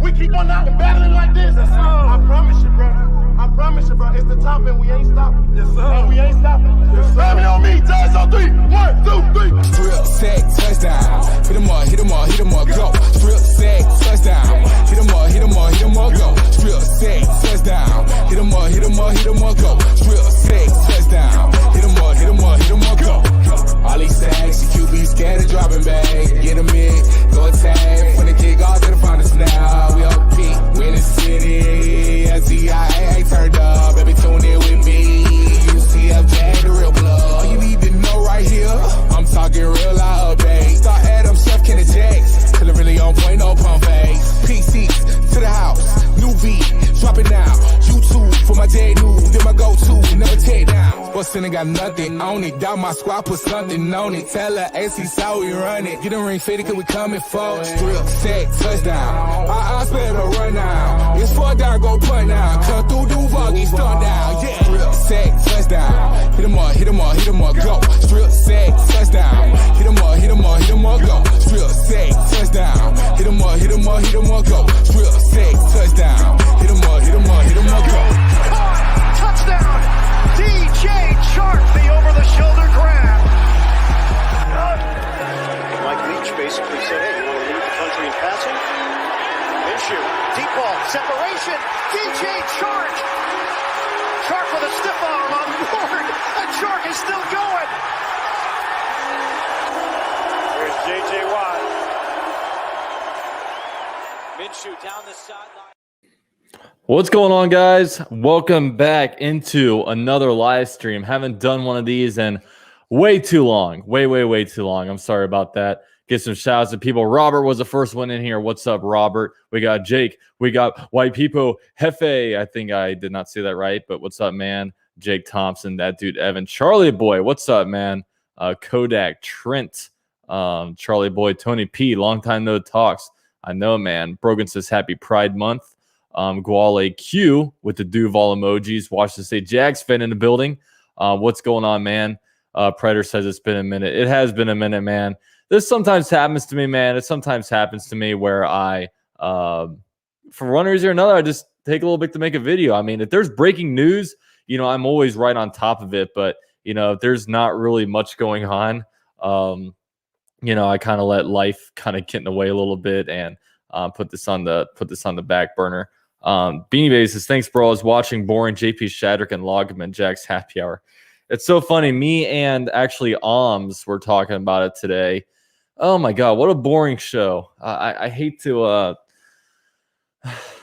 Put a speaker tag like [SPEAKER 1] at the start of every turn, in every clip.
[SPEAKER 1] we keep on out and battling like this. Yes, sir. I promise you, bro. I promise you, bro. It's the top and we ain't stopping. Yes, sir. And we ain't stopping. Yes, sir. Family on me. Jazz on 3. 1, 2, 3.
[SPEAKER 2] Strip, sack, touchdown. Hit 'em up, hit 'em up, hit 'em up, go. Strip, sack, touchdown. Hit 'em up, hit 'em up, hit 'em up, go. Strip, sack, touchdown. Hit 'em up, hit 'em up, hit 'em up, go. Strip, sack, touchdown. Hit 'em up, hit 'em up, hit 'em up, go. All these sacks, the QB scared of dropping back. Get 'em in, go attack. When the kick off, gotta find us now. We up peak, we in the city. SCIA turned up, baby, tune in with me. UCF Jag, the real blood. All you need to know right here, I'm talking real loud, babe. Start Adam, Chef, Kenny Jakes. Till it really on point, no pump face. PCs to the house, new beat, drop it now. YouTube for my day news, then my go-to, never take down. What's in it, got nothing on it. Doubt my squad, put something on it. Tell her AC how we run it. Get the ring fitted, cause we coming for. Strip, sack, touchdown. I better run now. It's 4 down, go punt now. Cut through Duval, get stunned down. Yeah, strip, sack, touchdown. Hit 'em up, hit 'em up, hit 'em up, go. Strip, sack, touchdown. Hit 'em up, hit 'em up, hit 'em up, go. Strip, sack, touchdown. Hit 'em up, hit 'em up, hit 'em up, go. Strip, sack, touchdown. Hit 'em up, hit 'em up, hit 'em up, go.
[SPEAKER 3] Touchdown! DJ Chark, the over-the-shoulder grab. Mike Leach basically said, hey, you want to lead the country in passing? Minshew, deep ball, separation, DJ Chark. Chark with a stiff arm on board, and Chark is still going. Here's J.J. Watt. Minshew down the sideline.
[SPEAKER 4] What's going on, guys? Welcome back into another live stream. Haven't done one of these in way too long. Way too long. I'm sorry about that. Get some shouts to people. Robert was the first one in here. What's up, Robert? We got Jake. We got White People. Hefe. I think I did not say that right, but what's up, man? Jake Thompson. That dude, Evan. Charlie Boy. What's up, man? Kodak. Trent. Charlie Boy. Tony P. Long time no talks. I know, man. Brogan says happy Pride Month. Guale Q with the Duval emojis. Washington State Jags fan in the building. What's going on, man? Predator says it's been a minute. It has been a minute, man. This sometimes happens to me, man. It sometimes happens to me where I, for one reason or another, I just take a little bit to make a video. I mean, if there's breaking news, you know, I'm always right on top of it. But, you know, if there's not really much going on, you know, I kind of let life kind of get in the way a little bit and put this on the back burner. Beanie Baby says, thanks, bro. I was watching boring JP Shadrick and Logman Jack's happy hour. It's so funny. Me and actually Oms were talking about it today. Oh my God, what a boring show. I hate to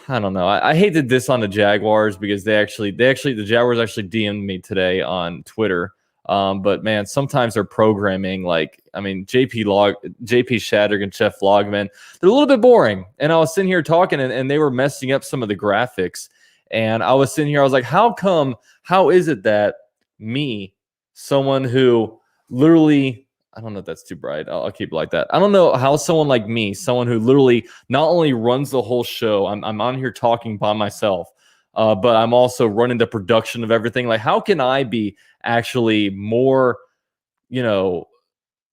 [SPEAKER 4] I don't know. I hate to diss on the Jaguars because the Jaguars actually DM'd me today on Twitter. But man, sometimes their programming, like, I mean, JP Shadrick and Jeff Logman, they're a little bit boring. And I was sitting here talking and they were messing up some of the graphics. And I was sitting here, I was like, how is it that me, someone who literally, I don't know if that's too bright. I'll keep it like that. I don't know how someone like me, someone who literally not only runs the whole show, I'm on here talking by myself, but I'm also running the production of everything. Like, how can I be actually more, you know,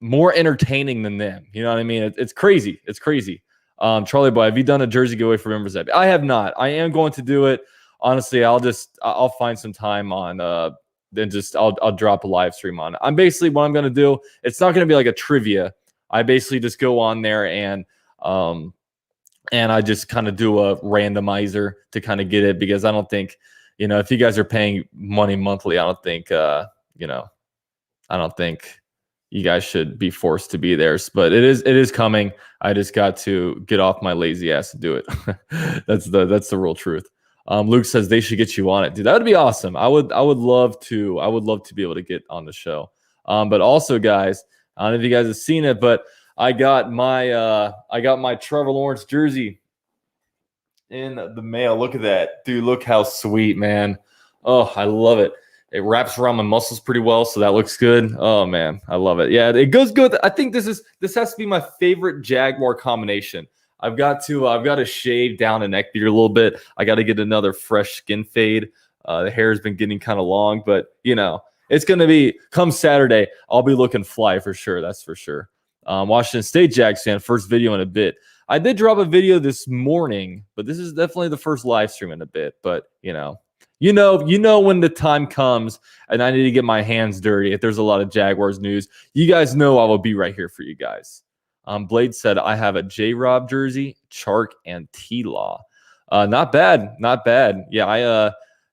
[SPEAKER 4] more entertaining than them? You know what I mean? It's crazy. It's crazy. Charlie Boy, have you done a jersey giveaway for members? I have not. I am going to do it. Honestly, I'll find some time on then just I'll drop a live stream on it. I'm basically what I'm going to do. It's not going to be like a trivia. I basically just go on there and I just kind of do a randomizer to kind of get it, because I don't think, you know, if you guys are paying money monthly, I don't think, you know, I don't think you guys should be forced to be there. But it is coming. I just got to get off my lazy ass to do it. That's the real truth. Luke says they should get you on it, dude. That would be awesome. I would love to be able to get on the show. But also, guys, I don't know if you guys have seen it, but I got my Trevor Lawrence jersey in the mail. Look at that, dude. Look how sweet, man. Oh, I love it. It wraps around my muscles pretty well, so that looks good. Oh man, I love it. Yeah, it goes good. I think this has to be my favorite Jaguar combination. I've got to shave down a neck beard a little bit. I got to get another fresh skin fade. The hair has been getting kind of long, but you know, it's going to be, come Saturday, I'll be looking fly for sure. That's for sure. Washington State Jags fan, first video in a bit. I did drop a video this morning, but this is definitely the first live stream in a bit. But you know when the time comes and I need to get my hands dirty. If there's a lot of Jaguars news, you guys know I will be right here for you guys. Blade said I have a J-Rob jersey, Chark, and T-Law. Not bad, not bad. Yeah,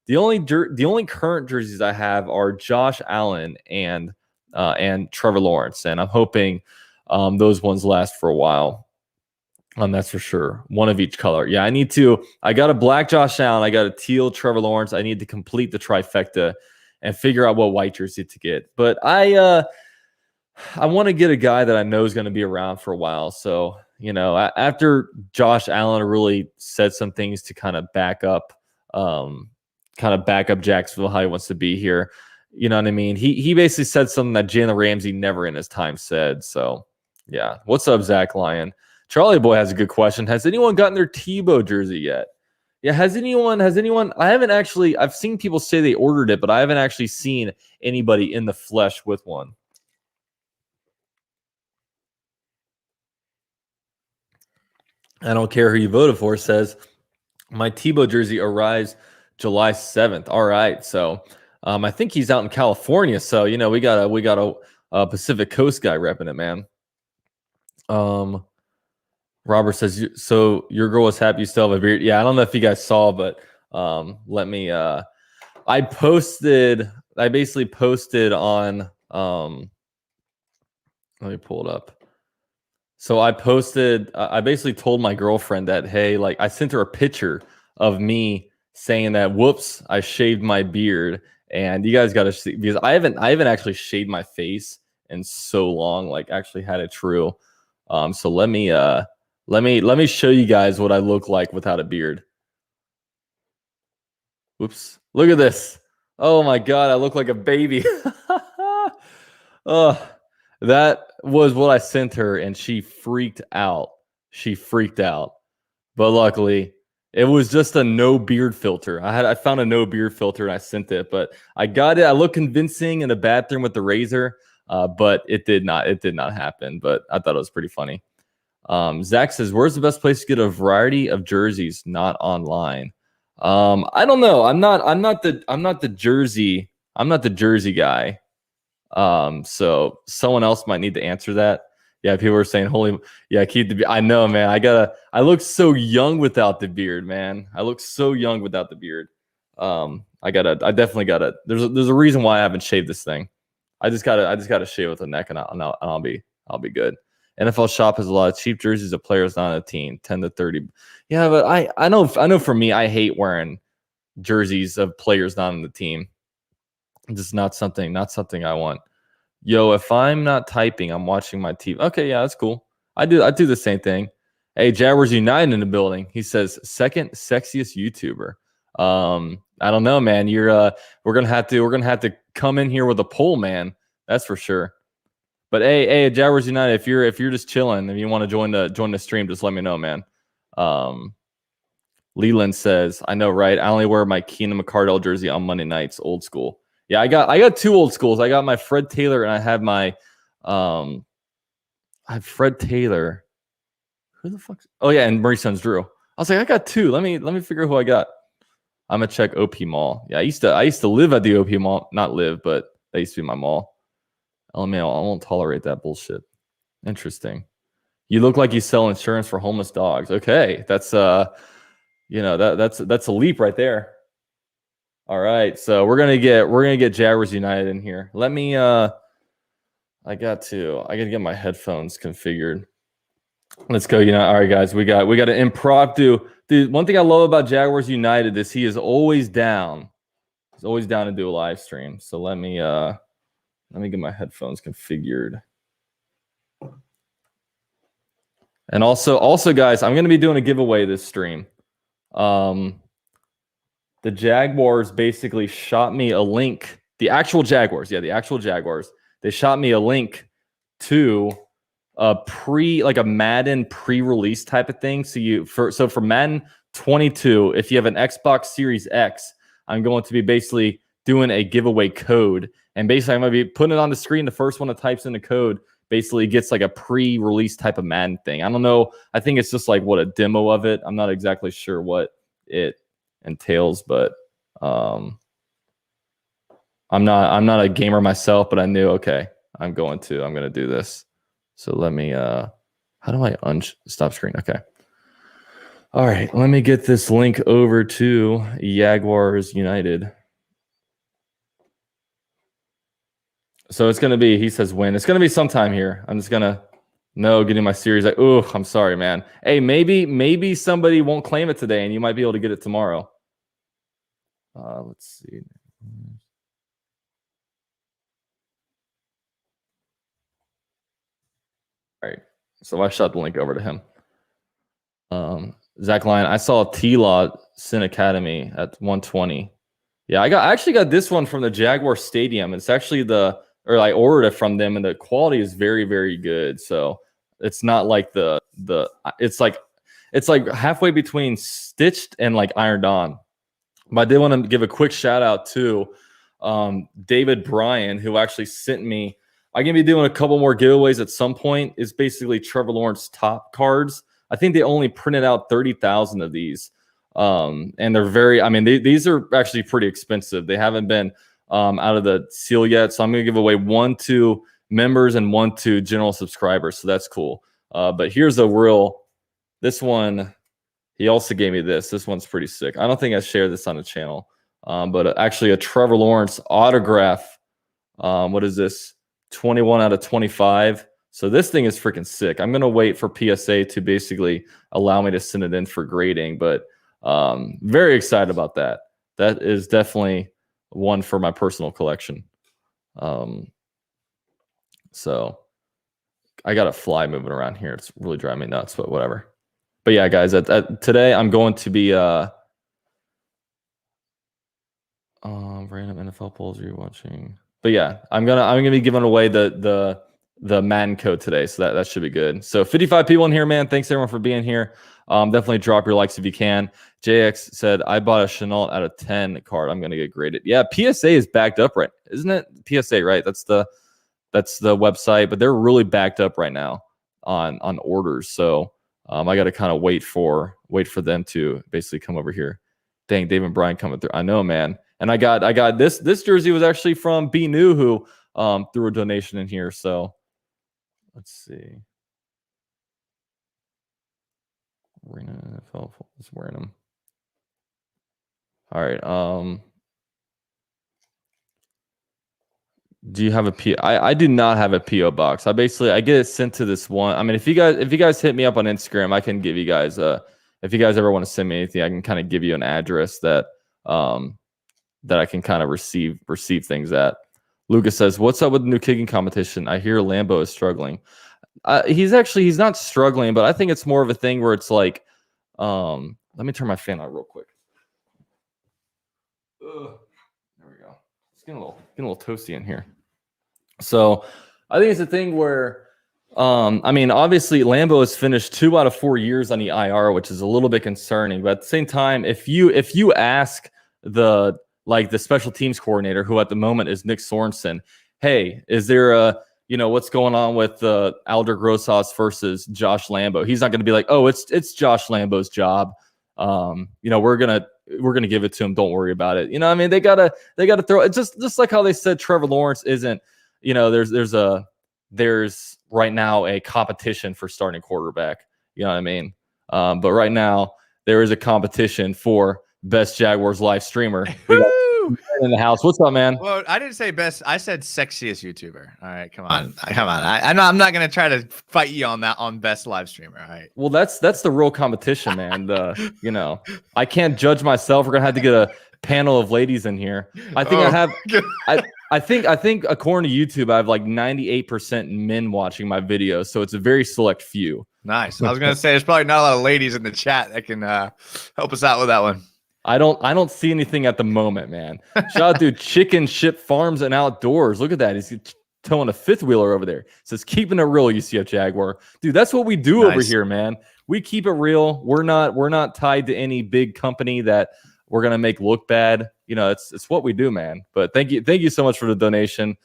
[SPEAKER 4] the only current jerseys I have are Josh Allen and Trevor Lawrence, and I'm hoping those ones last for a while. That's for sure. One of each color. Yeah, I got a black Josh Allen. I got a teal Trevor Lawrence. I need to complete the trifecta and figure out what white jersey to get. But I want to get a guy that I know is going to be around for a while. So, after Josh Allen really said some things to kind of back up Jacksonville, how he wants to be here. You know what I mean? He basically said something that Jalen Ramsey never in his time said. So, yeah. What's up, Zach Lyon? Charlie Boy has a good question. Has anyone gotten their Tebow jersey yet? Yeah, has anyone? I've seen people say they ordered it, but I haven't actually seen anybody in the flesh with one. I don't care who you voted for, says my Tebow jersey arrives July 7th. All right. So I think he's out in California. So, we got a Pacific Coast guy repping it, man. Robert says, so your girl was happy you still have a beard. Yeah, I don't know if you guys saw, but I basically posted on let me pull it up. So I basically told my girlfriend that, hey, like I sent her a picture of me saying that, whoops, I shaved my beard. And you guys got to see, because I haven't actually shaved my face in so long, like actually had it true. So let me show you guys what I look like without a beard. Whoops. Look at this. Oh my God, I look like a baby. That was what I sent her, and she freaked out. But luckily, it was just a no beard filter. I found a no beard filter and I sent it, but I got it. I looked convincing in the bathroom with the razor, but it did not happen. But I thought it was pretty funny. Zach says, where's the best place to get a variety of jerseys not online? I don't know. I'm not the jersey guy. So someone else might need to answer that. Yeah, people are saying, keep the beard. I know, man. I look so young without the beard, man. I definitely gotta. There's a reason why I haven't shaved this thing. I just gotta shave with the neck, and I'll be good. NFL Shop has a lot of cheap jerseys of players not on a team, 10 to 30. Yeah, but I know for me, I hate wearing jerseys of players not on the team. Just not something I want. Yo, if I'm not typing, I'm watching my TV. Okay, yeah, that's cool. I do the same thing. Hey, Jaguars United in the building. He says second sexiest YouTuber. I don't know, man. We're gonna have to come in here with a poll, man. That's for sure. But hey, Jaguars United, if you're just chilling, if you want to join the stream, just let me know, man. Leland says, I know, right? I only wear my Keenan McCardell jersey on Monday nights, old school. Yeah, I got two old schools. I got my Fred Taylor and I have my I have Fred Taylor. Who the fuck? Oh yeah, and Murray Sons Drew. I was like, I got two. Let me figure out who I got. I'm gonna check OP Mall. Yeah, I used to live at the OP Mall. Not live, but that used to be my mall. Oh man, I won't tolerate that bullshit. Interesting. You look like you sell insurance for homeless dogs. Okay, that's that's a leap right there. All right, so we're gonna get Jaguars United in here. Let me I gotta get my headphones configured. Let's go. All right, guys, we got an impromptu. Dude, one thing I love about Jaguars United is he is always down. He's always down to do a live stream. So let me get my headphones configured. And also, guys, I'm gonna be doing a giveaway this stream. The Jaguars basically shot me a link. The actual Jaguars. They shot me a link to a Madden pre-release type of thing. So for Madden 22, if you have an Xbox Series X, I'm going to be basically doing a giveaway code. And basically I'm going to be putting it on the screen. The first one that types in the code basically gets like a pre-release type of Madden thing. I don't know. I think it's just like a demo of it. I'm not exactly sure what it entails, but I'm not a gamer myself, but I knew, okay, I'm going to do this. So let me how do I stop screen? Okay. All right, let me get this link over to Jaguars United. So it's going to be, he says when. It's going to be sometime here. I'm just going to, getting my series. Like, oh, I'm sorry, man. Hey, maybe somebody won't claim it today and you might be able to get it tomorrow. Let's see. All right. So I shot the link over to him. Zach Lyon, I saw T-Law Sin Academy at 120. Yeah, I actually got this one from the Jaguar Stadium. It's actually I ordered it from them, and the quality is very, very good. So it's not like it's like halfway between stitched and like ironed on. But I did want to give a quick shout out to David Bryan, who actually sent me. I'm gonna be doing a couple more giveaways at some point. It's basically Trevor Lawrence top cards. I think they only printed out 30,000 of these. And they're these are actually pretty expensive. They haven't been out of the seal yet. So I'm going to give away 1 to members and 1 to general subscribers. So that's cool. But here's this one. He also gave me this. This one's pretty sick. I don't think I shared this on the channel. But actually a Trevor Lawrence autograph. What is this? 21 out of 25. So this thing is freaking sick. I'm going to wait for PSA to basically allow me to send it in for grading, but very excited about that. That is definitely one for my personal collection. So I got a fly moving around here. It's really driving me nuts, but whatever. But yeah, guys, today I'm going to be random NFL polls you're watching. But yeah, I'm gonna be giving away the Madden code today, so that should be good. So 55 people in here, man. Thanks everyone for being here. Definitely drop your likes if you can. JX said, I bought a Chenault out of 10 card. I'm gonna get graded. Yeah, PSA is backed up, right? Isn't it PSA, right? That's the website, but they're really backed up right now on orders. So I got to kind of wait for them to basically come over here. Dang, David Bryan coming through. I know, man. And I got this jersey was actually from B New, who threw a donation in here. So let's see. NFL is wearing them. All right. Do you have a P? I do not have a PO box. I get it sent to this one. I mean, if you guys hit me up on Instagram, I can give you guys if you guys ever want to send me anything, I can kind of give you an address that I can kind of receive things at. Lucas says, "What's up with the new kicking competition? I hear Lambo is struggling." He's not struggling, but I think it's more of a thing where it's like, let me turn my fan on real quick. There we go. It's getting a little toasty in here. So I think it's a thing where, I mean, obviously Lambo has finished 2 out of 4 years on the IR, which is a little bit concerning. But at the same time, if you ask the special teams coordinator, who at the moment is Nick Sorensen, hey, is there what's going on with Alder Grosas versus Josh Lambo? He's not going to be like, oh, it's Josh Lambo's job. We're gonna give it to him. Don't worry about it. You know what I mean? They gotta throw it, just like how they said Trevor Lawrence isn't. There's right now a competition for starting quarterback. You know what I mean? But right now there is a competition for best Jaguars live streamer. In the house. What's up, man?
[SPEAKER 5] Well, I didn't say best. I said sexiest YouTuber. All right, come on. I'm not gonna try to fight you on that on best live streamer. All right.
[SPEAKER 4] Well, that's the real competition, man. I can't judge myself. We're gonna have to get a panel of ladies in here. I think I think according to YouTube, I have like 98% men watching my videos, so it's a very select few.
[SPEAKER 5] Nice. I was gonna say there's probably not a lot of ladies in the chat that can help us out with that one.
[SPEAKER 4] I don't see anything at the moment, man. Shout out to Chicken Ship Farms and Outdoors. Look at that. He's towing a fifth wheeler over there. It says keeping it real, UCF Jaguar. Dude, that's what we do over here, man. We keep it real. We're not tied to any big company that we're gonna make look bad. It's what we do, man. But thank you so much for the donation.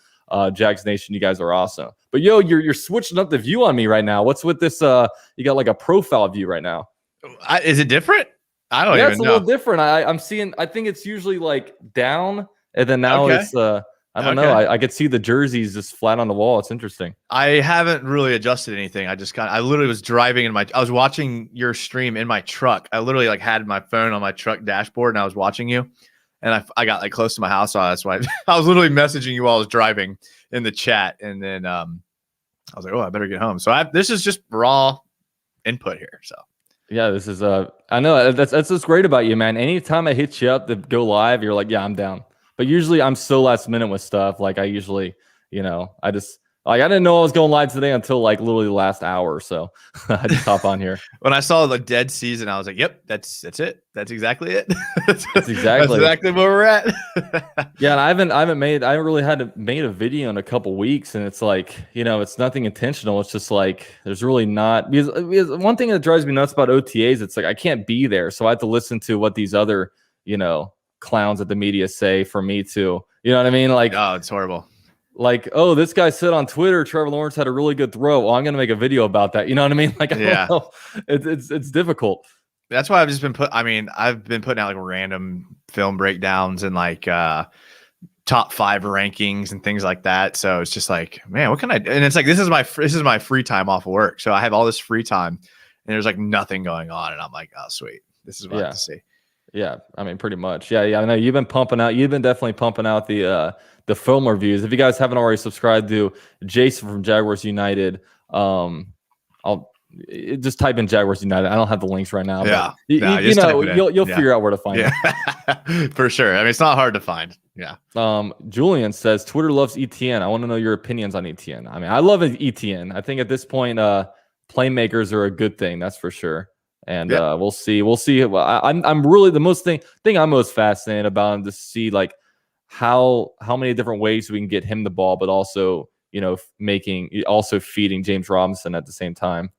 [SPEAKER 4] Jags Nation, you guys are awesome. But yo, you're switching up the view on me right now. What's with this? You got like a profile view right now.
[SPEAKER 5] Is it different? I don't
[SPEAKER 4] Yeah,
[SPEAKER 5] even
[SPEAKER 4] it's a
[SPEAKER 5] know.
[SPEAKER 4] little different. I'm seeing. I think it's usually like down, and then now
[SPEAKER 5] Okay.
[SPEAKER 4] it's. I don't know. I could see the jerseys just flat on the wall. It's interesting.
[SPEAKER 5] I haven't really adjusted anything. I literally was driving I was watching your stream in my truck. I literally like had my phone on my truck dashboard and I was watching you. And I got like close to my house. So that's why I was literally messaging you while I was driving in the chat. And then I was like, oh, I better get home. So this is just raw input here. So
[SPEAKER 4] yeah, this is I know that's what's great about you, man. Anytime I hit you up to go live, you're like, yeah, I'm down. But usually I'm so last minute with stuff. Like I usually, I just like I didn't know I was going live today until like literally the last hour. So I just hop on here.
[SPEAKER 5] When I saw the dead season, I was like, yep, that's it. That's exactly it.
[SPEAKER 4] That's exactly
[SPEAKER 5] where we're at.
[SPEAKER 4] Yeah, and I haven't really had to made a video in a couple weeks, and it's like, it's nothing intentional. It's just like there's really not because one thing that drives me nuts about OTAs, it's like I can't be there, so I have to listen to what these other, clowns at the media say for me to, you know what I mean? Like,
[SPEAKER 5] oh, it's horrible.
[SPEAKER 4] Like, oh, this guy said on Twitter, Trevor Lawrence had a really good throw. Oh, I'm gonna make a video about that. You know what I mean? Like, I don't know. It's difficult.
[SPEAKER 5] That's why I've just been I've been putting out like random film breakdowns and like top 5 rankings and things like that. So it's just like, man, what can I do? And it's like this is my free time off of work. So I have all this free time and there's like nothing going on. And I'm like, oh sweet. This is what I have to see.
[SPEAKER 4] Yeah, I mean, pretty much. Yeah. I know you've been definitely pumping out the film reviews. If you guys haven't already subscribed to Jason from Jaguars United, just type in Jaguars United. I don't have the links right now.
[SPEAKER 5] Yeah,
[SPEAKER 4] you'll figure out where to find
[SPEAKER 5] it. For sure. I mean, it's not hard to find. Yeah.
[SPEAKER 4] Julian says Twitter loves ETN. I want to know your opinions on ETN. I mean, I love ETN. I think at this point, playmakers are a good thing. That's for sure. And we'll see. I'm really the thing I'm most fascinated about him to see like how many different ways we can get him the ball, but also feeding James Robinson at the same time.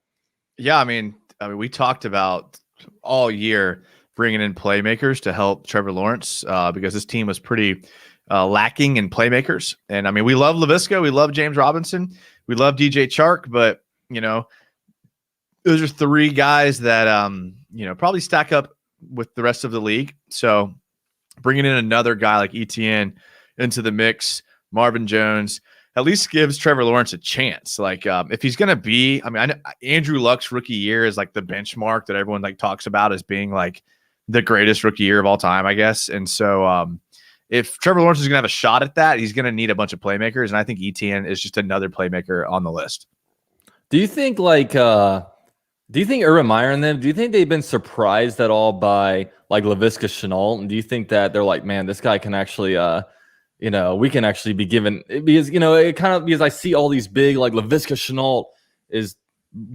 [SPEAKER 5] Yeah, I mean, we talked about all year bringing in playmakers to help Trevor Lawrence because this team was pretty lacking in playmakers. And I mean, we love LaVisca, we love James Robinson, we love DJ Chark, but those are 3 guys that probably stack up with the rest of the league. So bringing in another guy like ETN into the mix, Marvin Jones, at least gives Trevor Lawrence a chance. Like if he's going to be, I know Andrew Luck's rookie year is like the benchmark that everyone like talks about as being like the greatest rookie year of all time, I guess. And so if Trevor Lawrence is going to have a shot at that, he's going to need a bunch of playmakers. And I think ETN is just another playmaker on the list.
[SPEAKER 4] Do you think Urban Meyer and them, do you think they've been surprised at all by like Laviska Shenault? And do you think that they're like, man, this guy can actually, we can actually be given because, it kind of because I see all these big like Laviska Shenault is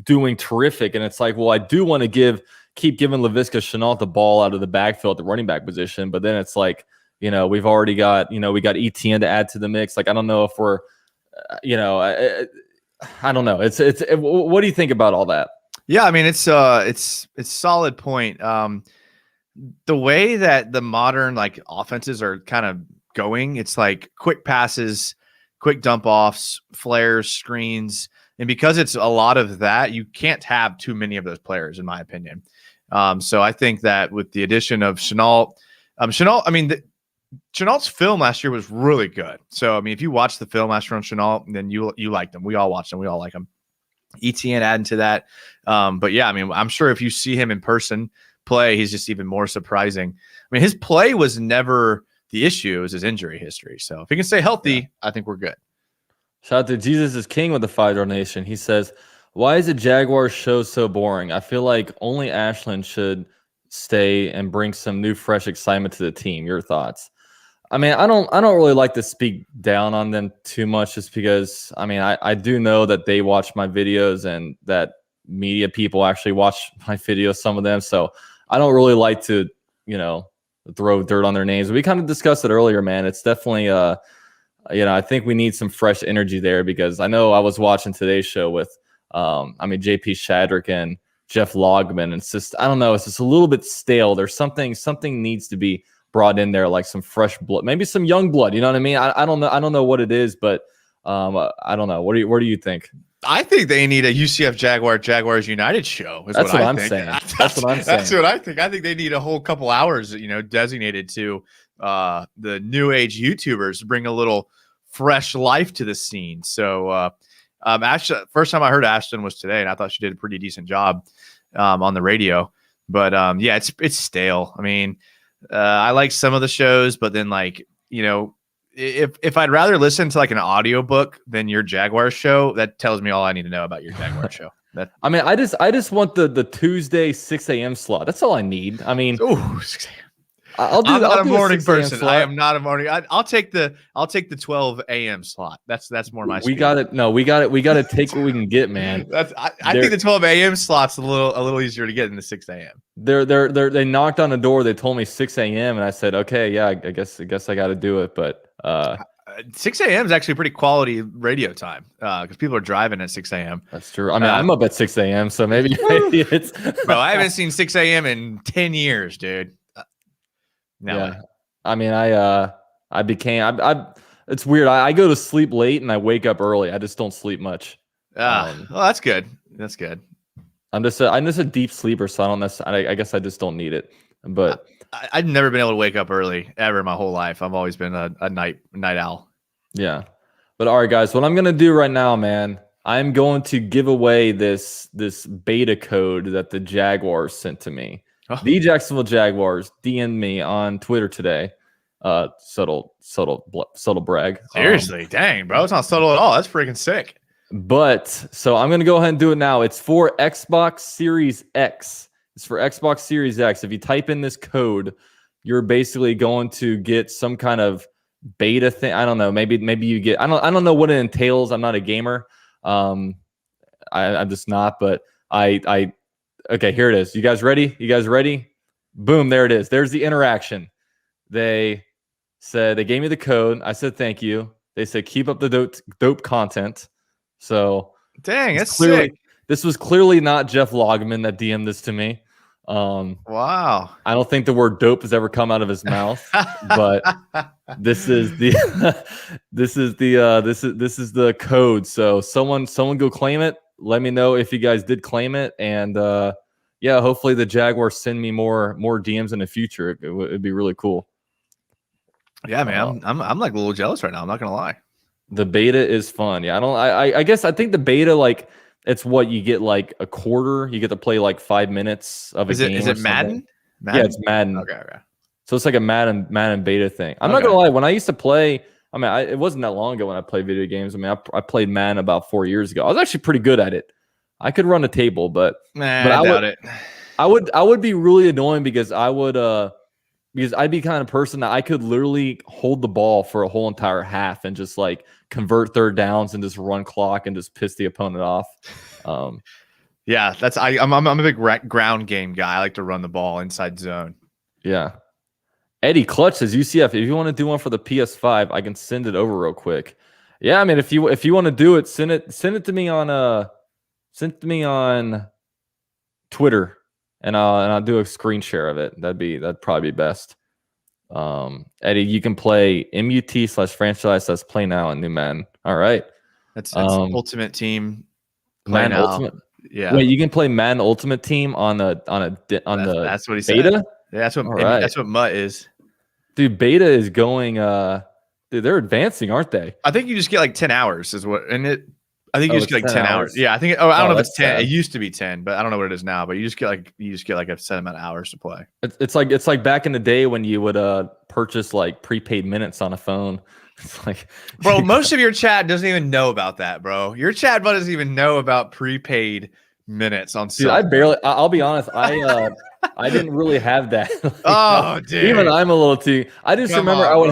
[SPEAKER 4] doing terrific. And it's like, well, I do want to keep giving Laviska Shenault the ball out of the backfield at the running back position. But then it's like, we've already got, we got ETN to add to the mix. Like, I don't know if we're, I don't know. What do you think about all that?
[SPEAKER 5] Yeah, I mean it's solid point. The way that the modern like offenses are kind of going, it's like quick passes, quick dump offs, flares, screens, and because it's a lot of that, you can't have too many of those players, in my opinion. So I think that with the addition of Shenault, Chenault's film last year was really good. So I mean, if you watch the film last year on Shenault, then you liked him. We all watched him. We all like him. ETN adding to that. But yeah, I mean, I'm sure if you see him in person play, he's just even more surprising. I mean, his play was never the issue. It was his injury history. So if he can stay healthy, I think we're good.
[SPEAKER 4] Shout out to Jesus is King with the 5 donation. He says, why is the Jaguars show so boring? I feel like only Ashland should stay and bring some new, fresh excitement to the team. Your thoughts? I mean, I don't really like to speak down on them too much just because, I mean, I do know that they watch my videos and that media people actually watch my videos, some of them. So I don't really like to, throw dirt on their names. We kind of discussed it earlier, man. It's definitely, I think we need some fresh energy there because I know I was watching today's show with, JP Shadrick and Jeff Logman. And it's just, I don't know, it's just a little bit stale. There's something needs to be brought in there, like some fresh blood, maybe some young blood. You know what I mean? I don't know what it is, but I don't know. What do you think?
[SPEAKER 5] I think they need a UCF Jaguars United show.
[SPEAKER 4] That's what I'm saying. That's what I'm saying.
[SPEAKER 5] That's what I think. I think they need a whole couple hours, designated to the new age YouTubers to bring a little fresh life to the scene. So, first time I heard Ashton was today, and I thought she did a pretty decent job on the radio. But yeah, it's stale. I mean, I like some of the shows, but then if I'd rather listen to like an audiobook than your Jaguar show, that tells me all I need to know about your Jaguar show.
[SPEAKER 4] I mean, I just want the Tuesday 6 a.m. slot. That's all I need. I mean,
[SPEAKER 5] ooh, 6 a.m.
[SPEAKER 4] I'm
[SPEAKER 5] not a morning person. I am not a morning. I'll take the 12 a.m. slot. That's more my speed.
[SPEAKER 4] We got it. No, we got to take what we can get, man.
[SPEAKER 5] I think the 12 a.m. slot's a little easier to get than the 6 a.m.
[SPEAKER 4] They knocked on the door. They told me 6 a.m. and I said, okay, yeah, I guess I got to do it. But
[SPEAKER 5] 6 a.m. is actually pretty quality radio time because people are driving at 6 a.m.
[SPEAKER 4] That's true. I mean, I'm up at 6 a.m. So maybe it's.
[SPEAKER 5] Bro, I haven't seen 6 a.m. in 10 years, dude. No
[SPEAKER 4] yeah.
[SPEAKER 5] way.
[SPEAKER 4] I mean, I became. It's weird. I go to sleep late and I wake up early. I just don't sleep much.
[SPEAKER 5] Well, that's good. That's good.
[SPEAKER 4] I'm just a deep sleeper, so I don't necessarily. I guess I just don't need it. But
[SPEAKER 5] I've never been able to wake up early ever in my whole life. I've always been a night owl.
[SPEAKER 4] Yeah. But all right, guys, what I'm gonna do right now, man, I'm going to give away this beta code that the Jaguars sent to me. Oh. The Jacksonville Jaguars DM'd me on Twitter today. Subtle brag.
[SPEAKER 5] Seriously, dang, bro, it's not subtle at all. That's freaking sick.
[SPEAKER 4] But so I'm gonna go ahead and do it now. It's for Xbox Series X. It's for Xbox Series X. If you type in this code, you're basically going to get some kind of beta thing. I don't know. Maybe you get. I don't know what it entails. I'm not a gamer. I'm just not. But I. Okay, here it is. You guys ready? Boom! There it is. There's the interaction. They said they gave me the code. I said thank you. They said keep up the dope content. So
[SPEAKER 5] dang, that's
[SPEAKER 4] clearly
[SPEAKER 5] sick.
[SPEAKER 4] This was clearly not Jeff Logman that DM'd this to me.
[SPEAKER 5] Wow.
[SPEAKER 4] I don't think the word dope has ever come out of his mouth, but this is the code. So someone go claim it. Let me know if you guys did claim it, and yeah, hopefully the Jaguars send me more DMs in the future. It'd be really cool.
[SPEAKER 5] Yeah, man, I'm like a little jealous right now. I'm not gonna lie.
[SPEAKER 4] The beta is fun. Yeah, I guess I think the beta, like, it's what you get, like a quarter. You get to play like 5 minutes of a game.
[SPEAKER 5] Is it Madden?
[SPEAKER 4] Yeah, it's Madden.
[SPEAKER 5] Okay.
[SPEAKER 4] So it's like a Madden beta thing. I'm not gonna lie. When I used to play, I mean, it wasn't that long ago when I played video games. I mean, I played Madden about 4 years ago. I was actually pretty good at it. I could run a table, but
[SPEAKER 5] I doubt it.
[SPEAKER 4] I would be really annoying because I'd be kind of person that I could literally hold the ball for a whole entire half and just like convert third downs and just run clock and just piss the opponent off.
[SPEAKER 5] Yeah, I'm a big ground game guy. I like to run the ball inside zone.
[SPEAKER 4] Yeah. Eddie Clutch says UCF, if you want to do one for the PS5, I can send it over real quick. Yeah, I mean, if you want to do it, send it to me on Twitter. And I'll do a screen share of it. That'd probably be best. Eddie, you can play MUT/franchise/play now in new Madden. All right.
[SPEAKER 5] That's Ultimate Team. Play
[SPEAKER 4] Madden
[SPEAKER 5] now.
[SPEAKER 4] Ultimate.
[SPEAKER 5] Yeah.
[SPEAKER 4] Wait, you can play Madden Ultimate Team on the
[SPEAKER 5] that's what he
[SPEAKER 4] beta?
[SPEAKER 5] said. Yeah, that's what Mutt is.
[SPEAKER 4] Dude, beta is going. Dude, they're advancing, aren't they?
[SPEAKER 5] I think you just get like 10 hours is what, and it. I think you just get like 10 hours. Yeah, I think. I don't know if it's 10. It used to be 10, but I don't know what it is now. But you just get like a set amount of hours to play.
[SPEAKER 4] It's like back in the day when you would purchase like prepaid minutes on a phone. It's like,
[SPEAKER 5] bro, most of your chat doesn't even know about that, bro. Your chat doesn't even know about prepaid minutes on.
[SPEAKER 4] Dude, I'll be honest. I didn't really have that.
[SPEAKER 5] Oh, dude.
[SPEAKER 4] Even I'm a little too. I just remember I would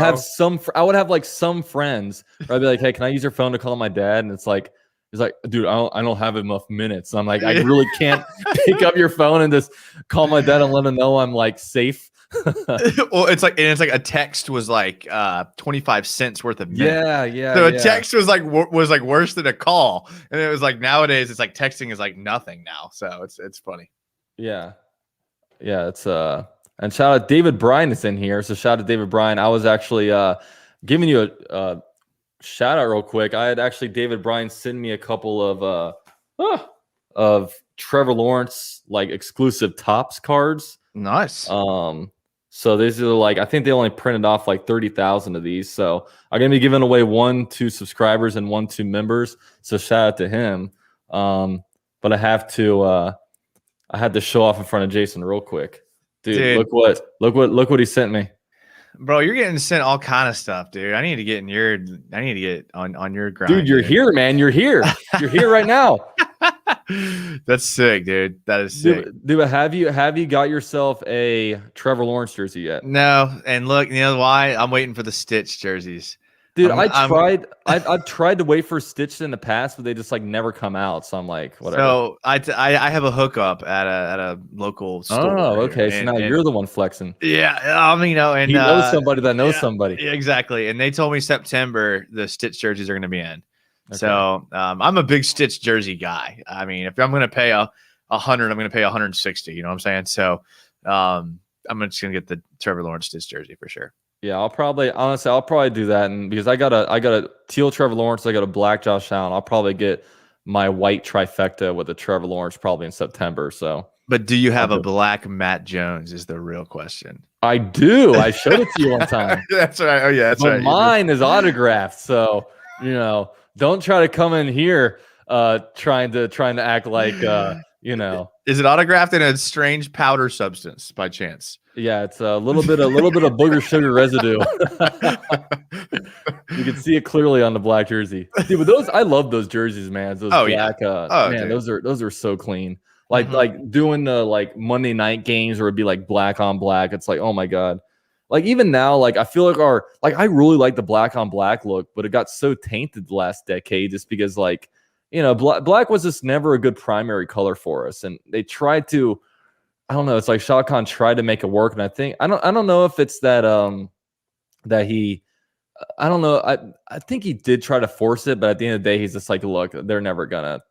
[SPEAKER 4] have like some friends where I'd be like, hey, can I use your phone to call my dad? And it's like. He's like, dude, I don't have enough minutes. I'm like, I really can't pick up your phone and just call my dad and let him know I'm like safe.
[SPEAKER 5] Well, it's like a text was like 25 cents worth of minutes.
[SPEAKER 4] Yeah.
[SPEAKER 5] So a text was like worse than a call, and it was like nowadays it's like texting is like nothing now. So it's funny.
[SPEAKER 4] Yeah. It's and shout out David Bryan is in here. So shout out to David Bryan. I was actually giving you shout out real quick. I had actually David Bryan send me a couple of Trevor Lawrence like exclusive Topps cards.
[SPEAKER 5] Nice.
[SPEAKER 4] So these are like, I think they only printed off like 30,000 of these. So I'm gonna be giving away 1 to subscribers and 1 to members. So shout out to him. But I had to show off in front of Jason real quick. Dude, look what he sent me.
[SPEAKER 5] Bro, you're getting sent all kind of stuff, dude. I need to get on your grind.
[SPEAKER 4] Dude, you're here, man. You're here. You're here right now.
[SPEAKER 5] That's sick, dude. That is sick.
[SPEAKER 4] Dude, have you got yourself a Trevor Lawrence jersey yet?
[SPEAKER 5] No, and look, you know why? I'm waiting for the Stitch jerseys.
[SPEAKER 4] Dude, I've tried to wait for Stitched in the past, but they just like never come out. So I'm like, whatever.
[SPEAKER 5] So I have a hookup at a local store.
[SPEAKER 4] Oh, okay. So now you're the one flexing.
[SPEAKER 5] Yeah, and
[SPEAKER 4] he knows somebody that knows somebody.
[SPEAKER 5] Yeah, exactly. And they told me September the Stitch jerseys are going to be in. Okay. So I'm a big Stitch jersey guy. I mean, if I'm going to pay $100, I'm going to pay $160. You know what I'm saying? So I'm just going to get the Trevor Lawrence Stitch jersey for sure.
[SPEAKER 4] Yeah, I'll probably do that, and because I got a teal Trevor Lawrence, I got a black Josh Allen. I'll probably get my white trifecta with the Trevor Lawrence probably in September. So,
[SPEAKER 5] but do you have a black Matt Jones? Is the real question.
[SPEAKER 4] I do. I showed it to you one time.
[SPEAKER 5] That's right. Oh yeah, that's right.
[SPEAKER 4] Mine is autographed, so don't try to come in here trying to act like
[SPEAKER 5] Is it autographed in a strange powder substance by chance?
[SPEAKER 4] Yeah, it's a little bit of booger sugar residue. You can see it clearly on the black jersey. Dude, but I love those jerseys, man. Those black, man, dude. those are so clean. Like doing the like Monday night games where it'd be like black on black. It's like, oh my God. Like even now, like I feel like I really like the black on black look, but it got so tainted the last decade just because like, black was just never a good primary color for us. And they tried to, I don't know. It's like Shah Khan tried to make it work, and I don't know if it's that that he, I don't know. I think he did try to force it, but at the end of the day, he's just like, look, they're never gonna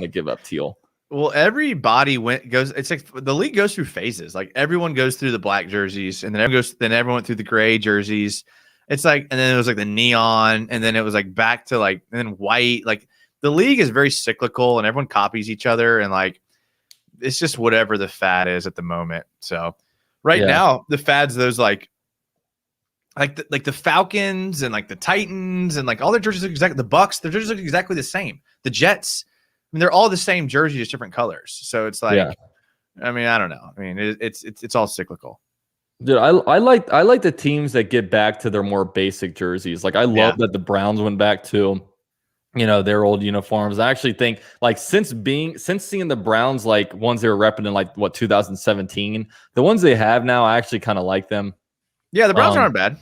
[SPEAKER 4] give up teal.
[SPEAKER 5] Well, everybody goes. It's like the league goes through phases. Like everyone goes through the black jerseys, and then everyone went through the gray jerseys. It's like, and then it was like the neon, and then it was like back to like, and then white. Like the league is very cyclical, and everyone copies each other, and like. It's just whatever the fad is at the moment. So now the fad's those like the Falcons and like the Titans and like all their jerseys look exactly the Bucks. Their jerseys look exactly the same. The Jets, I mean, they're all the same jersey, just different colors. So it's like, I mean, I don't know. I mean, it's all cyclical.
[SPEAKER 4] Dude, I like the teams that get back to their more basic jerseys. Like I love that the Browns went back to their old uniforms. I actually think like since seeing the Browns like ones they were repping in like 2017, the ones they have now, I actually kind of like them.
[SPEAKER 5] Yeah, the Browns aren't bad.